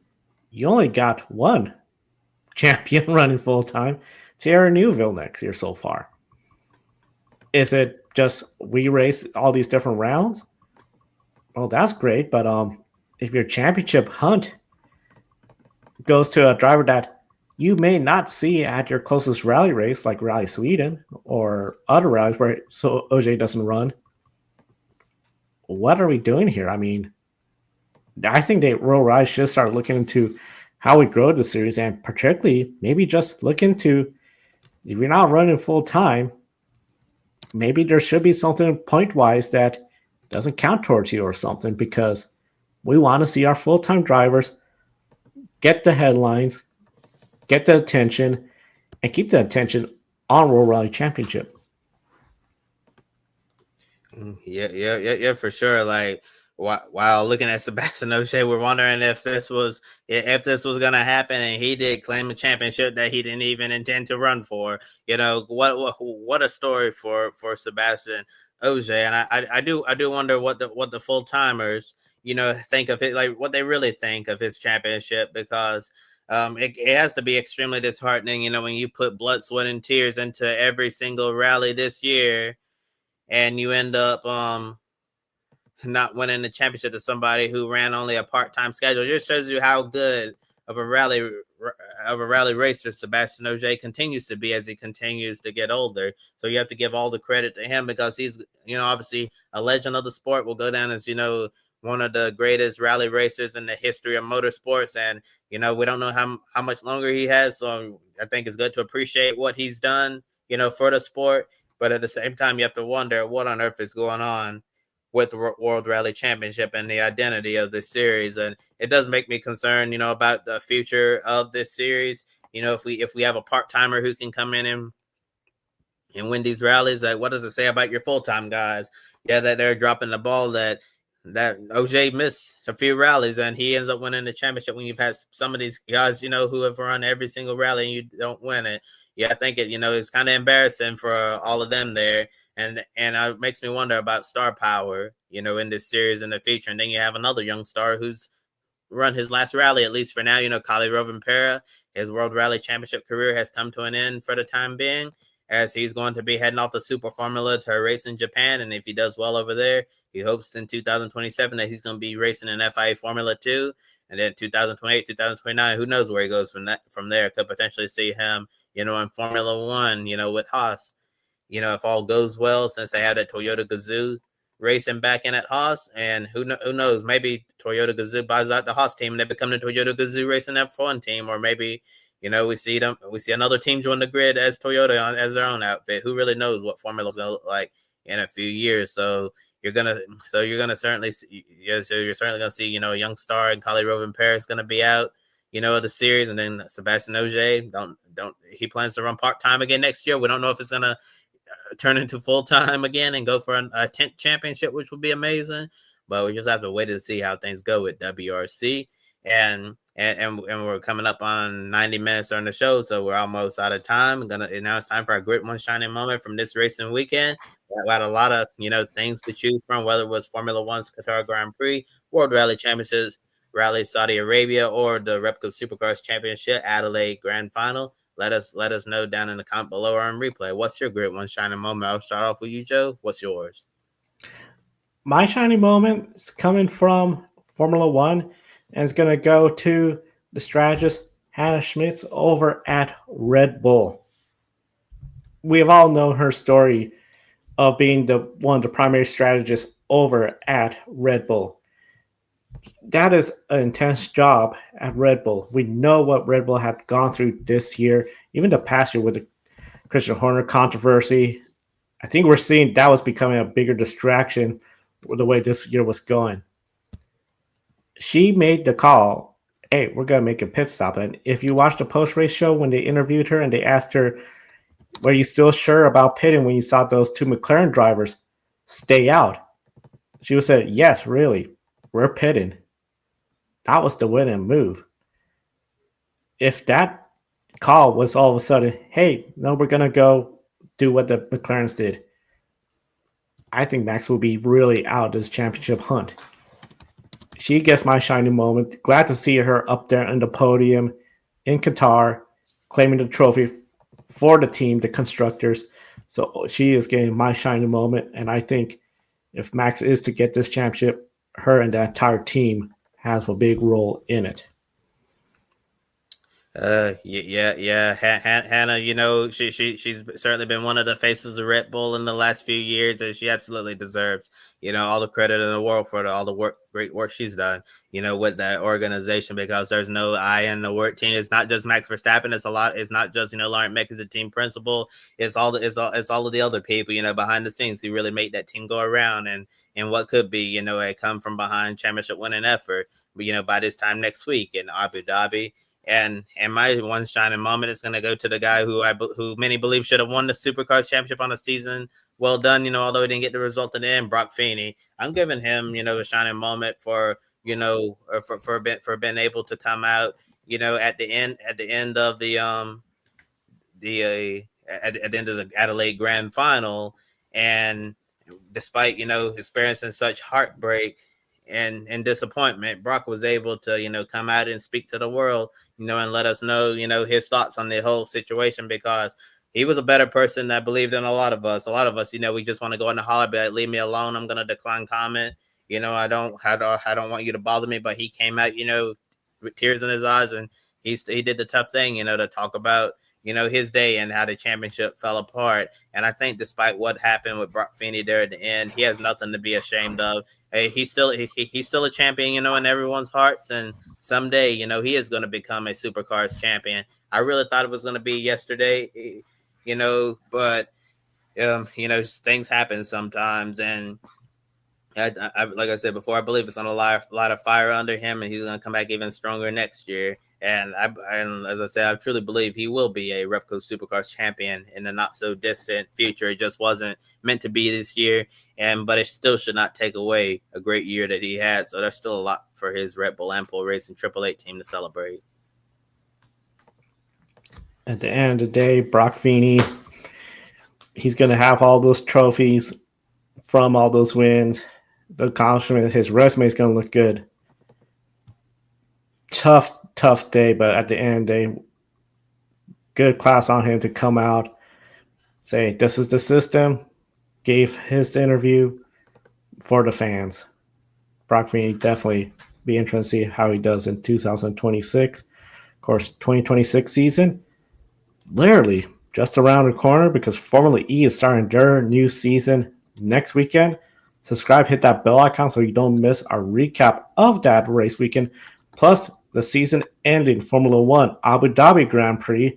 You only got one champion running full-time, Thierry Neuville, next year so far. Is it just we race all these different rounds? Well, that's great, but if your championship hunt goes to a driver that you may not see at your closest rally race, like Rally Sweden or other rallies where Ogier doesn't run, what are we doing here? I mean, I think that World Rally should start looking into how we grow the series, and particularly maybe just look into, if you're not running full time, maybe there should be something point-wise that doesn't count towards you or something, because we want to see our full-time drivers get the headlines, get the attention, and keep the attention on World Rally Championship. Yeah, for sure. Like, while looking at Sebastien Ogier, we're wondering if this was going to happen, and he did claim a championship that he didn't even intend to run for. You know, what a story for Sebastien Ogier. And I do wonder what the full timers, you know, think of it, like what they really think of his championship, because it has to be extremely disheartening, you know, when you put blood, sweat, and tears into every single rally this year, and you end up not winning the championship to somebody who ran only a part-time schedule. It just shows you how good of a rally racer Sebastien Ogier continues to be as he continues to get older. So you have to give all the credit to him, because he's, you know, obviously a legend of the sport, will go down as, you know, one of the greatest rally racers in the history of motorsports. And, you know, we don't know how much longer he has. So I think it's good to appreciate what he's done, you know, for the sport. But at the same time, you have to wonder what on earth is going on with the World Rally Championship and the identity of this series. And it does make me concerned, you know, about the future of this series. You know, if we have a part-timer who can come in and win these rallies, like, what does it say about your full-time guys? Yeah, that they're dropping the ball, that Ogier missed a few rallies and he ends up winning the championship, when you've had some of these guys, you know, who have run every single rally and you don't win it. Yeah, I think it's kind of embarrassing for all of them there. And it makes me wonder about star power, you know, in this series in the future. And then you have another young star who's run his last rally, at least for now. You know, Kalle Rovanperä, his World Rally Championship career has come to an end for the time being, as he's going to be heading off the Super Formula to race in Japan. And if he does well over there, he hopes in 2027 that he's going to be racing in FIA Formula 2. And then 2028, 2029, who knows where he goes from there. Could potentially see him, you know, in Formula 1, you know, with Haas. You know, if all goes well, since they had that Toyota Gazoo racing back in at Haas, and who knows, maybe Toyota Gazoo buys out the Haas team and they become the Toyota Gazoo Racing F1 team, or maybe, you know, we see another team join the grid as Toyota as their own outfit. Who really knows what Formula is going to look like in a few years? So you're gonna certainly see, so you're certainly gonna see, you know, a young star, and Kalle Rovanperä is going to be out, you know, of the series, and then Sebastien Ogier he plans to run part-time again next year. We don't know if it's going to turn into full-time again and go for a 10th championship, which would be amazing, but we just have to wait to see how things go with WRC. And we're coming up on 90 minutes on the show, so we're almost out of time. Now it's time for our great one shining moment from this racing weekend. We had a lot of, you know, things to choose from, whether it was Formula One's Qatar Grand Prix, World Rally Championships, Rally Saudi Arabia, or the Replica Supercars Championship Adelaide Grand Final. Let us know down in the comment below or on replay. What's your great one shining moment? I'll start off with you, Joe. What's yours? My shining moment is coming from Formula One, and it's going to go to the strategist Hannah Schmitz over at Red Bull. We have all known her story of being one of the primary strategists over at Red Bull. that is an intense job at Red Bull. We know what Red Bull had gone through this year, even the past year with the Christian Horner controversy. I think we're seeing that was becoming a bigger distraction with the way this year was going. She made the call, hey, we're going to make a pit stop. And if you watch the post race show when they interviewed her and they asked her, were you still sure about pitting when you saw those two McLaren drivers stay out? She would say, yes, really, we're pitting. That was the winning move. If that call was all of a sudden, hey, no, we're going to go do what the McLarens did, I think Max will be really out of this championship hunt. She gets my shining moment. Glad to see her up there on the podium in Qatar, claiming the trophy for the team, the constructors. So she is getting my shining moment. And I think if Max is to get this championship, her and the entire team has a big role in it. Yeah. Hannah, you know, she's certainly been one of the faces of Red Bull in the last few years, and she absolutely deserves, you know, all the credit in the world for all the great work she's done, you know, with that organization, because there's no I in the work team. It's not just Max Verstappen. It's not just, you know, Lauren Meck is the team principal. It's all of the other people, you know, behind the scenes who really make that team go around, and what could be, you know, a come from behind championship winning effort, you know, by this time next week in Abu Dhabi. And my one shining moment is going to go to the guy who many believe should have won the Supercars Championship on the season. Well done, you know, although he didn't get the result in the end. Broc Feeney, I'm giving him, you know, a shining moment for, you know, for being able to come out, you know, at the end of the end of the Adelaide Grand Final, and despite, you know, experiencing such heartbreak and disappointment, Broc was able to, you know, come out and speak to the world, you know, and let us know, you know, his thoughts on the whole situation, because he was a better person that believed in a lot of us. You know, we just want to go in the holler, be like, leave me alone. I'm going to decline comment. You know, I don't want you to bother me. But he came out, you know, with tears in his eyes, and he did the tough thing, you know, to talk about, you know, his day and how the championship fell apart. And I think despite what happened with Broc Feeney there at the end, he has nothing to be ashamed of. Hey, he's still a champion, you know, in everyone's hearts. And someday, you know, he is going to become a Supercars champion. I really thought it was going to be yesterday, you know, but, you know, things happen sometimes. And I like I said before, I believe it's on a lot of fire under him, and he's going to come back even stronger next year. And as I said, I truly believe he will be a Repco Supercars champion in the not so distant future. It just wasn't meant to be this year, but it still should not take away a great year that he had. So there's still a lot for his Red Bull Ampol Racing 888 team to celebrate. At the end of the day, Broc Feeney, he's going to have all those trophies from all those wins, the accomplishment. His resume is going to look good. Tough day, but at the end, good class on him to come out, say this is the system, gave his interview for the fans. Broc Feeney definitely be interested to see how he does in 2026. Of course, 2026 season, literally just around the corner, because Formula E is starting their new season next weekend. Subscribe, hit that bell icon so you don't miss our recap of that race weekend, plus the season-ending Formula One Abu Dhabi Grand Prix.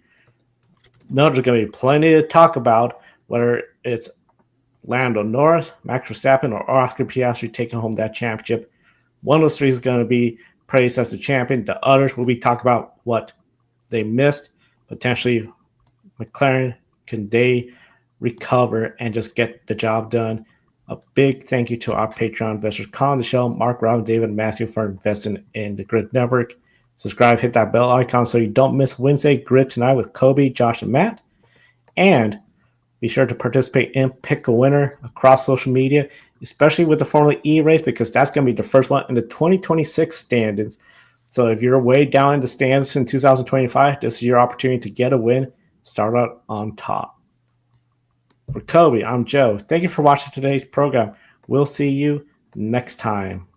No, there's going to be plenty to talk about, whether it's Lando Norris, Max Verstappen, or Oscar Piastri taking home that championship. One of those three is going to be praised as the champion. The others will be talking about what they missed. Potentially, McLaren, can they recover and just get the job done? A big thank you to our Patreon investors, Colin, the show, Mark, Robin, David, and Matthew, for investing in the Grid Network. Subscribe, hit that bell icon so you don't miss Wednesday Grid Tonight with Kobe, Josh, and Matt. And be sure to participate in Pick a Winner across social media, especially with the Formula E race, because that's going to be the first one in the 2026 standings. So if you're way down in the stands in 2025, this is your opportunity to get a win, start out on top. For Kobe, I'm Joe. Thank you for watching today's program. We'll see you next time.